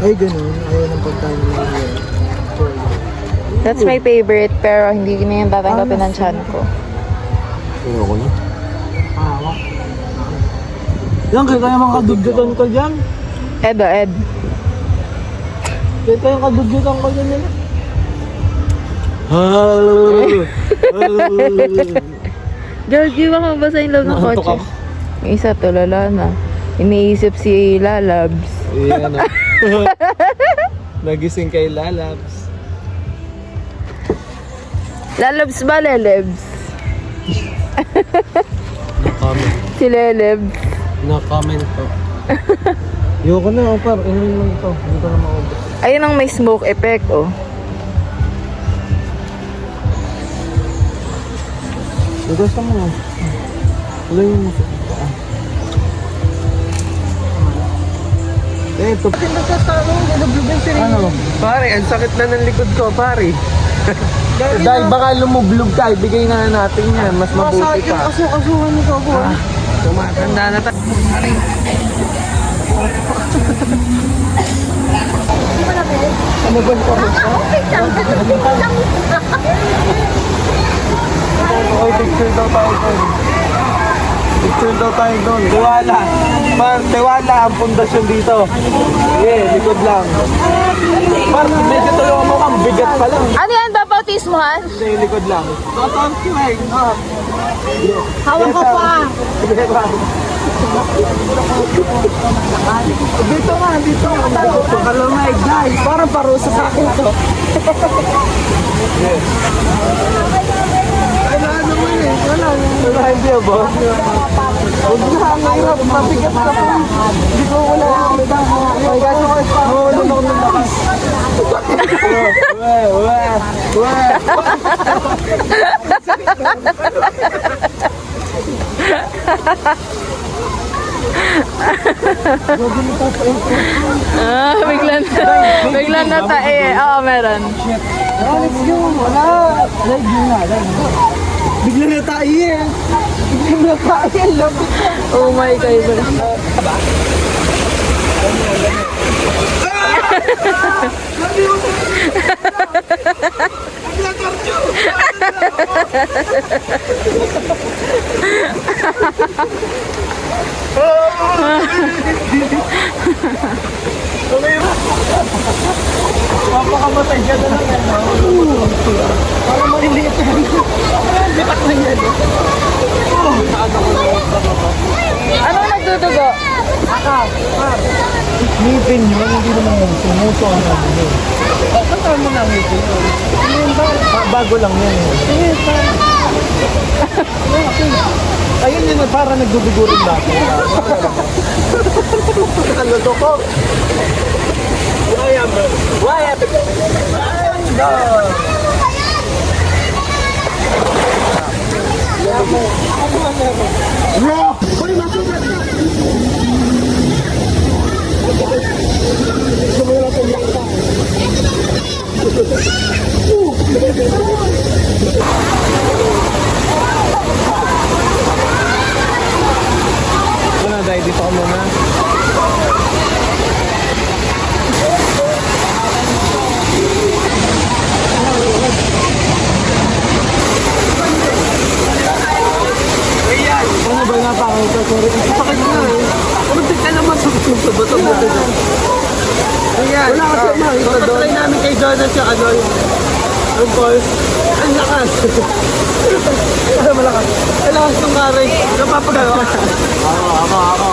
Ay, ganun. Ayaw ng pagkain nila. That's my favorite, pero hindi na yan tatanggapin ng chan ko. Ayoko na. Yan, kaya mga kadugdutan ko dyan. Ed. Kaya yung kadugdutan ko dyan nila. Georgie, baka mabasa yung loob ng Naantok kotse. ako. Yung isa, tulala na. Iniisip si Lalabs. Iyan o. Nagising kay Lalabs. Lalabs ba, Lelebs? No-comment. Si Lelebs. No-comment po. Ayoko na, par. Inumin mo ito. Hindi ko na maubos. Ayun ang may smoke effect, oh. Gusto mo. Wala yung muso. Ito. Ano? Pare, ang sakit na ng likod ko, pare. Dahil baka lumublog ka, ibigay na natin yan. Mas mabuti pa. Asuhan nito ako. Tumatanda na tayo. Ano ba ito? Okay, picture daw tayo. Picture daw tayo doon. Tiwala. Tiwala ang pundasyon dito. Likod lang. Medyo tulungan mo kang bigat pa lang. Ano yan, bapautismohan? Hindi, likod lang. Don't swing. Hawak ko pa. Dito nga. Kalumay, guys. Parang parusa sa akin to. Wala naman eh. Wala hindi ah, boss. Huwag na, ang hirap. Mabigat na po. Hindi ko wala nakita. Ay, gaso ko. Mawalan ako ng lakas. Bigla na tae. Oo, meron. Let's go. Wala. Bigla na tayo eh. Oh my God. Papakamatay ka na lang. Parang maliliit yan. Bitak na yan. Ano nagdudugo? Ngipin yun, hindi naman yung sumuso ang namin yun. Saan mo na ngipin yun? Bago lang yan eh. Ayun yun, parang nagdudugo rin dati. Kaluto ko. Why am I? Wala, dahil dito ka muna. Ano ba napakita? Sorry. Sakit na eh. Muntik ka naman sa bato-bato dyan. Ayan. Wala kasi makita doon. Patry namin kay Jordan siya ano yung boys. Ang lakas. Ano malakas? Ang lakas ng karay. Napapagano ka. Ako.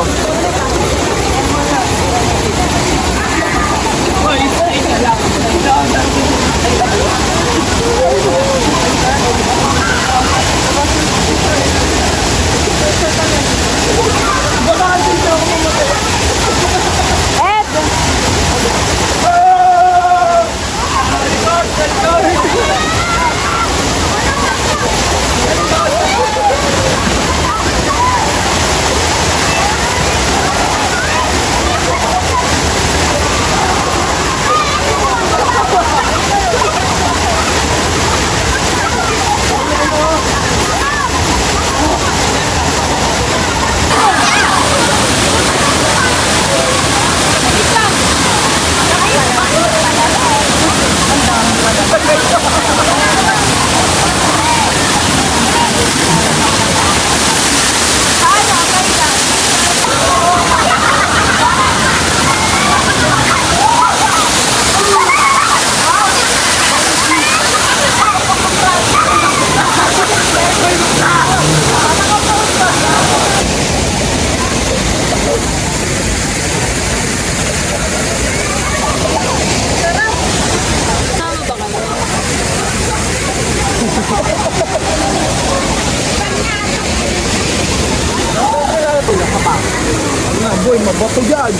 Boy, mabato dyan.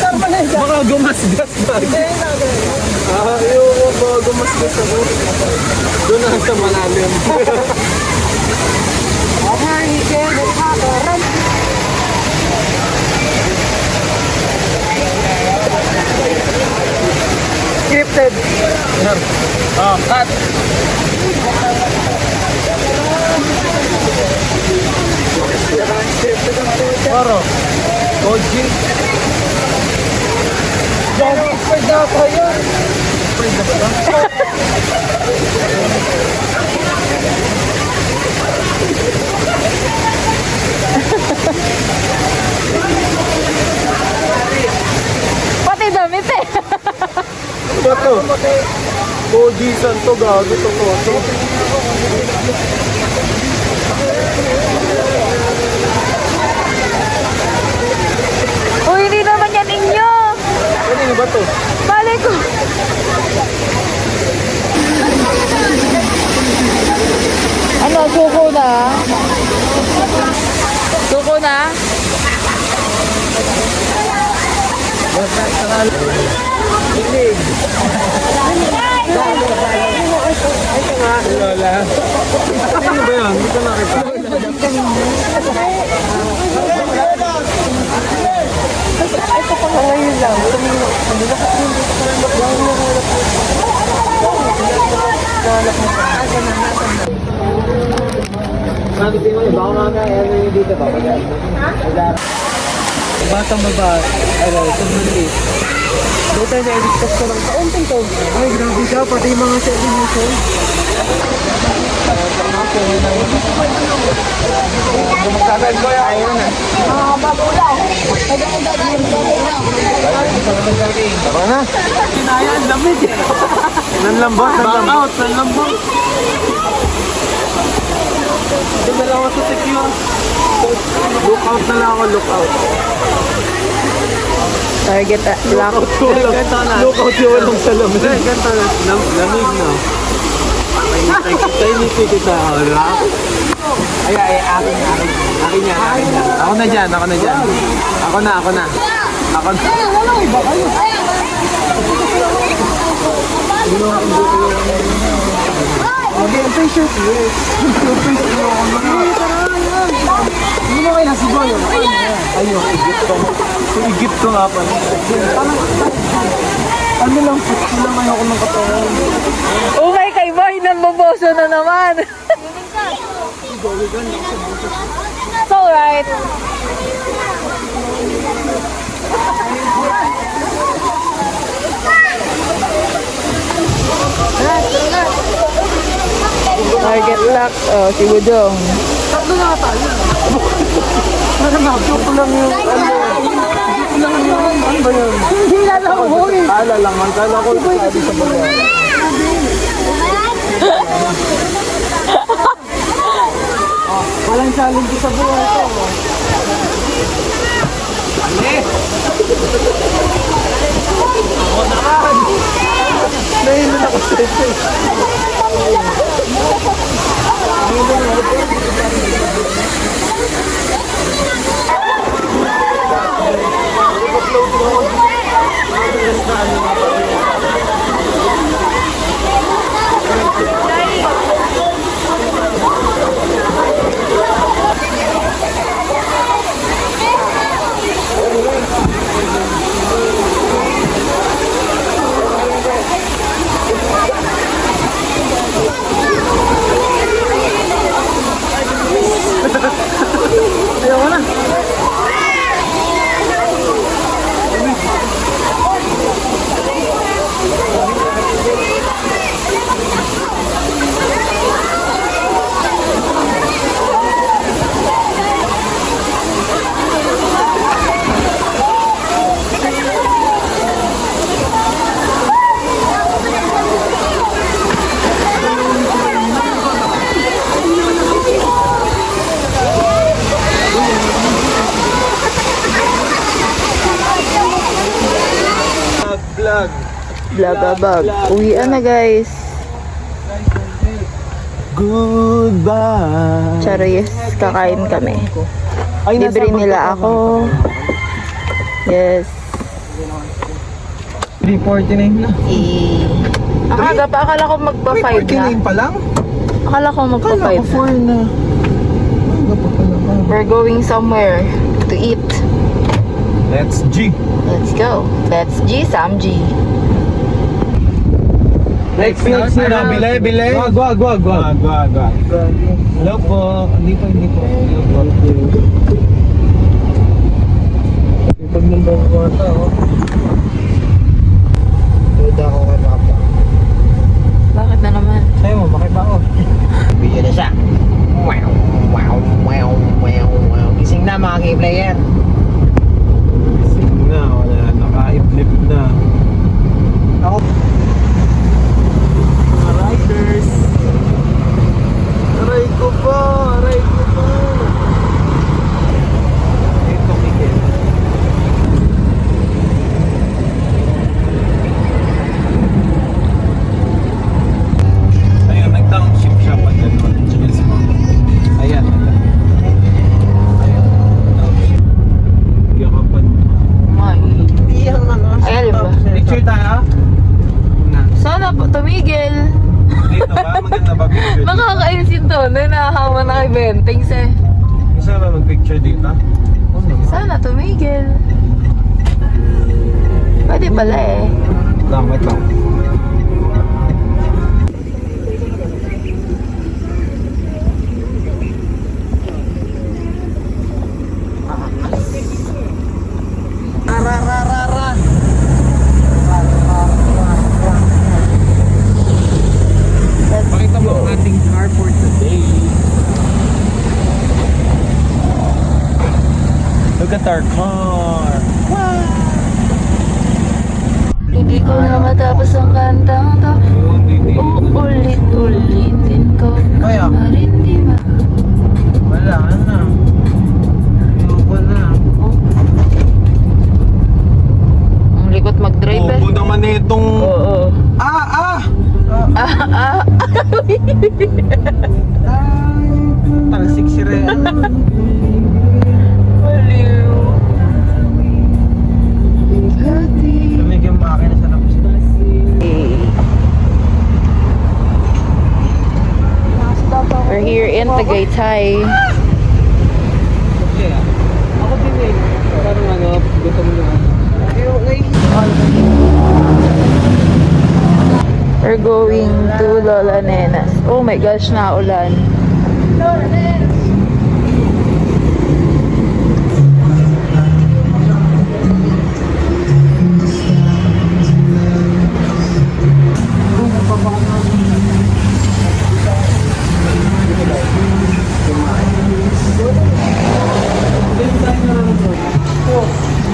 Ano bang baka gumasgas ba? Ayoko, baka gumasgas ako. Doon na sa malalim. Scripted. Cut. Paro. Koji. Pwede pa yan. Pwede pa. Pati damit eh. Bato. Kojisan to, gago to koto. Uy, hindi naman yan inyo. Ano ba to? Balik ko. Ano, suko na? Suko na? Lola. Ano ba yan? Hindi ko nakita. Batang babae. Ano, ito maliit. Doon tayo na-edit ko ng kaunting to. Ay, grabe ka. Pati yung mga 7 years old. Magkakain ko yan. Ayun na. Tara na. Kinaya, ang lamig. Nanlambot, nanlambot. Nanlambot. Ito na lang ako sa secure. Lookout na lang ako, lookout. Target lock. Lookout yung walang salamin. Ganda na. Lamig na. Tayo niti kita. Ay, akin yan. Ako na dyan. Ako na. Wala iba kayo. Ang face-shirt, yes. Hindi mo kayo nasi Boy. Ayun, Egypto. Si Egypto nga pa. Ano lang, puti lang ayoko ng katawan. Okay, kay Boy, namboboso na naman. It's alright. Target lock. Oh, si Budong. Tatlo na tayo. Parang joke ko lang yung ano ba yun? Hindi na lang ako eh. Kala lang man. Kala ko sabi sa mga. Walang challenge sa buhay ko. Nahilan ako sa ito. Vlog. Uwian na guys. Goodbye. Charis, kakain kami. Ay, nasa Libre nila ako. Yes. 3:49 na. Ang aga pa, akala ko magpa-5 na. 3:49 pa lang? Akala ko Kala magpa-5 ko 4 na. na. Aga pa pala ba? We're going somewhere to eat. Let's G. Let's go. Let's G, Sam G. Next na. Bile. Wag. Hello po. Hindi po. Hello po. Pag nandang ko ata, oh. Pwede ako kay Papa. Bakit na naman? Sa'yo mo, bakit ba ako? Bigyan na siya. Gising na mga K-player. Gising na, wala na, naka-iblip na. Ako. Mga riders. Aray ko po, aray ko po. Ito, Miguel. Ayun, nag-downshift siya pag gano'n. Ayan. Ayan. Downshift. Hindi ako pa. Iyang ano. Ayan, di ba? Picture tayo? Na. Sana po, tumigil. Dito ba? Maganda ba picture dito? Nakakainis yung tono, nahahawa na kay Bentings eh. Gusto ba mag-picture dito? Sana tumigil. Pwede pala eh. Lang, wait lang. Pakita mo ang ating car for today. Look at our car. Hindi ko na matapos ang kantang to. Uulit-ulitin ko. Kaya? Marin di ma... Wala na. Ayoko na. Ang likot mag-drive eh. Bobo naman itong... Oo. Talsik si Real. Baliw. Tumig yung makina sa labas na. We're here in Tagaytay. Okay ah. Ako din eh. Parang ano, gutom na. We're going to Lola Nenas. Oh my gosh, naulan.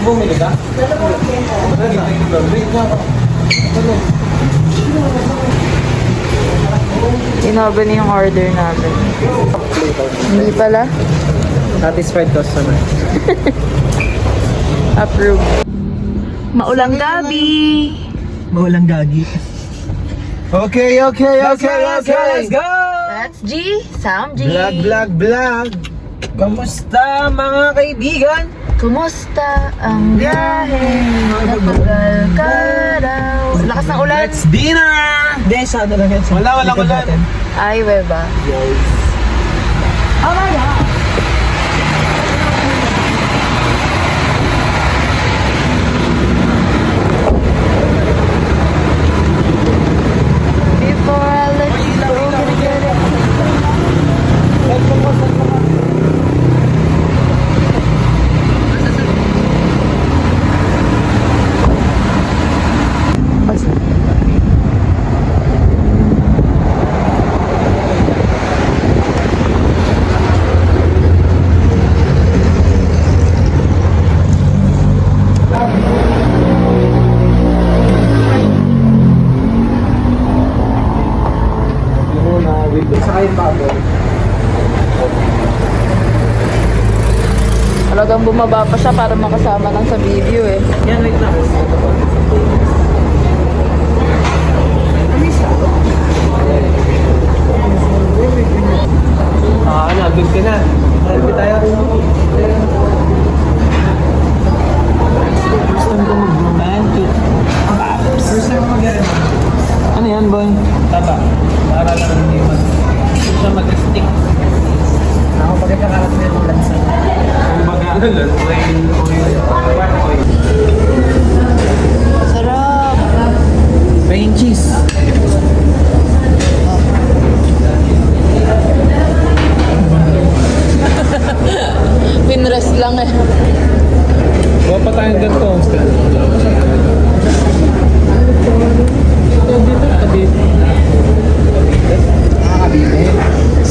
Bumili ka? Inaba niya yung order namin. Hindi pala. Satisfied customer. Approve. Maulang gabi. Mawalang gagi. Okay, okay, okay, okay. Let's go! That's G. Sam G. Vlog. Kamusta mga kaibigan? Kumusta ang biyahe? Napagal ka daw. Lakas ng ulan. Let's dinner! Hindi, sa ano lang yan. sa Walang likod ulan. natin. Ay, weba. Oh my God! Before I let you go, gonna get it. Saka yung baboy. Talagang bumaba pa siya para makasama lang sa video eh. Yan, wait lang. Good ka na. Happy tayo. First time ko mag-romantic. First time ko mag-romantic. Ano yan, boy? Taba. Para lang hindi siya mag-stick. Ako pagkakalat na yung lansa. Kumbaga, plain oil. Sarap. Plain cheese. Pinrest lang eh. Huwag pa tayong ganito.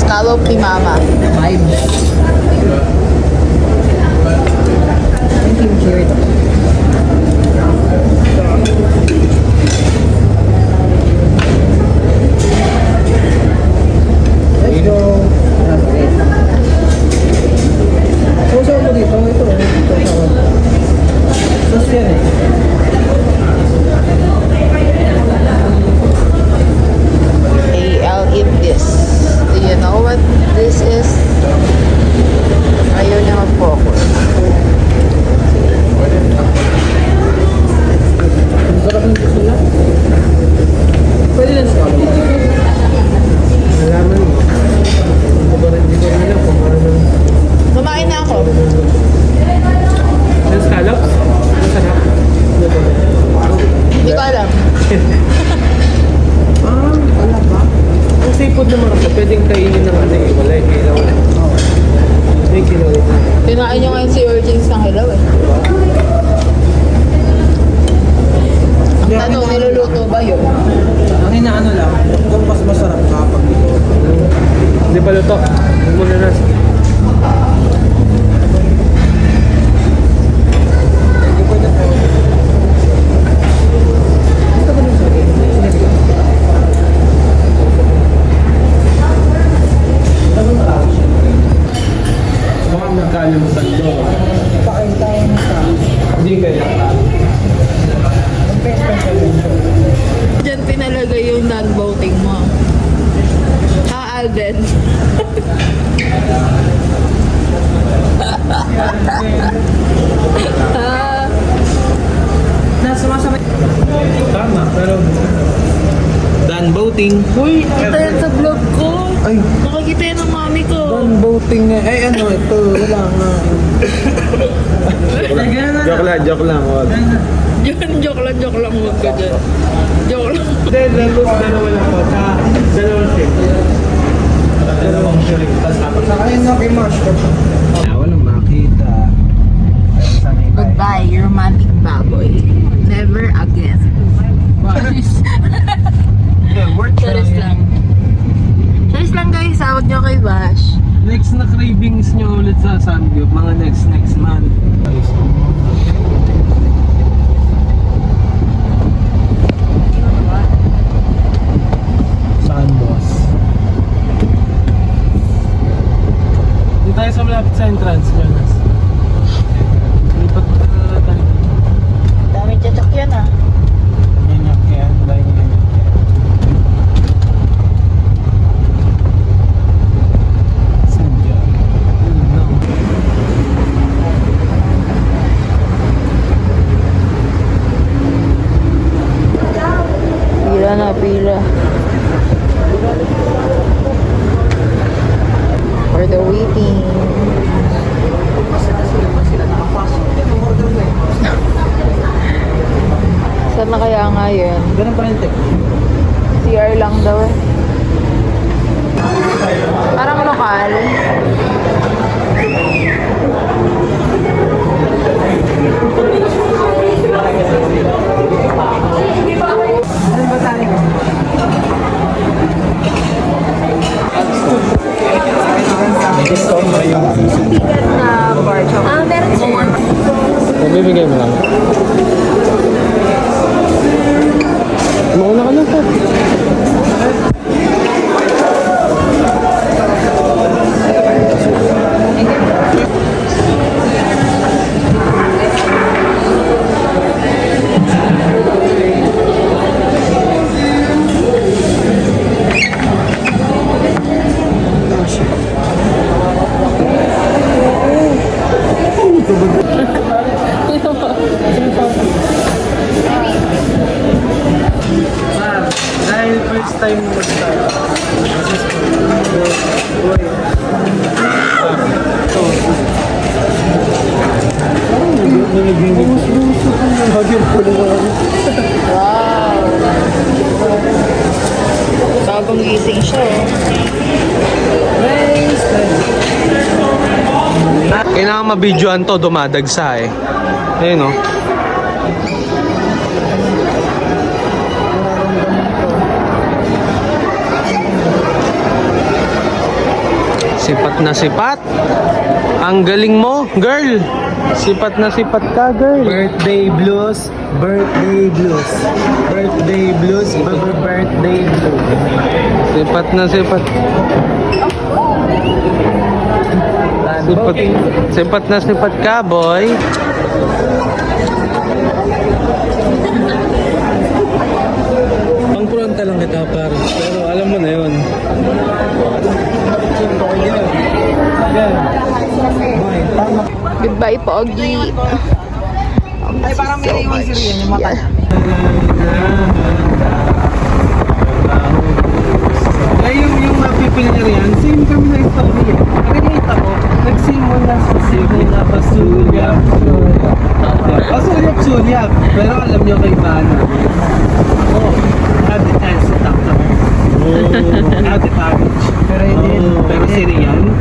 Scallop ni Mama. 5. Kimchi ito. Let's go. Puso mo dito. Ito. Sos yan eh. Okay, I'll eat this. Do you know what this is? Ayaw niya mag-focus. Sarap ng gusto lang. Pwede lang sa kami. Nalaman mo. Hindi ko rin alam kung ano nang... Kumain na ako. Yung scallops? Masarap. Hindi ko alam. Wala ba? Ang seafood naman ako, pwedeng kainin ng ano eh. Wala yung kilaw. May kilaw. Kinain niyo ngayon si Urgings ng hilaw eh. Ang tanong, niluluto ba yun? Ang inaano lang, kung mas masarap kapag ito. Hindi pa luto. Muna na. Hindi pwede po. Ito ba yung sabi? Baka magkalimutan ko. Pakain tayo nito. Hindi kaya. Ang special ito. Diyan pinalagay yung non-voting mo. Ha, Alden? Ha? Sumasabay. Tama, pero... Done voting. Uy, nakita yan sa vlog ko. Ay. Nakikita yan ng mami ko. Voting nga. Ay ano, ito. Wala nga. Joke lang. Wag. Joke lang. Huwag ka dyan. Joke lang. Hindi, dalawa lang po. Sa dalawang shake. Dalawang shake. Tapos apat. Nakain na kay Mash. Walang makita. Goodbye, you romantic baboy. Never again. Charis lang. Charis lang guys, sawag nyo kay Bash. Next na cravings nyo ulit sa Samgyup, mga next month. Saan, boss? Dito tayo sa malapit sa entrance, Jonas. Lipat pa tayo. Daming tsatak yan ah. Ganyak yan, dahil ganyak yan. Samgyup. Yun lang. Pila. For the waiting. Saan na kaya nga yun? Ganun pa rin CR lang daw eh. Parang lokal. Ano ba tayo? Discount ba yung Na bar chocolate. Meron siya. Bibigay mo lang. Mauna ka lang po. Dahil first time mo mag-start. Wow. Bagong gising siya oh. Kailangan mabidyoan to, dumadagsa eh. Ayun o. na sipat. Ang galing mo, girl. Sipat na sipat ka, girl. Birthday blues, birthday blues, birthday blues, birthday blues. Sipat na sipat. Sipat, sipat na sipat ka, boy. Pangpronta lang kita, par. Pero alam mo na yun. Goodbye, Pogi. Ay, parang may iwan si Rian yung mata. Ay, yung mapipil niya riyan, same kami na story eh. Relate ako, nagsimula sa sige na pasulyap. Pasulyap-sulyap, pero alam niyo kay Bana. Ako, had the chance to talk to her. Had the courage. Pero si Rian,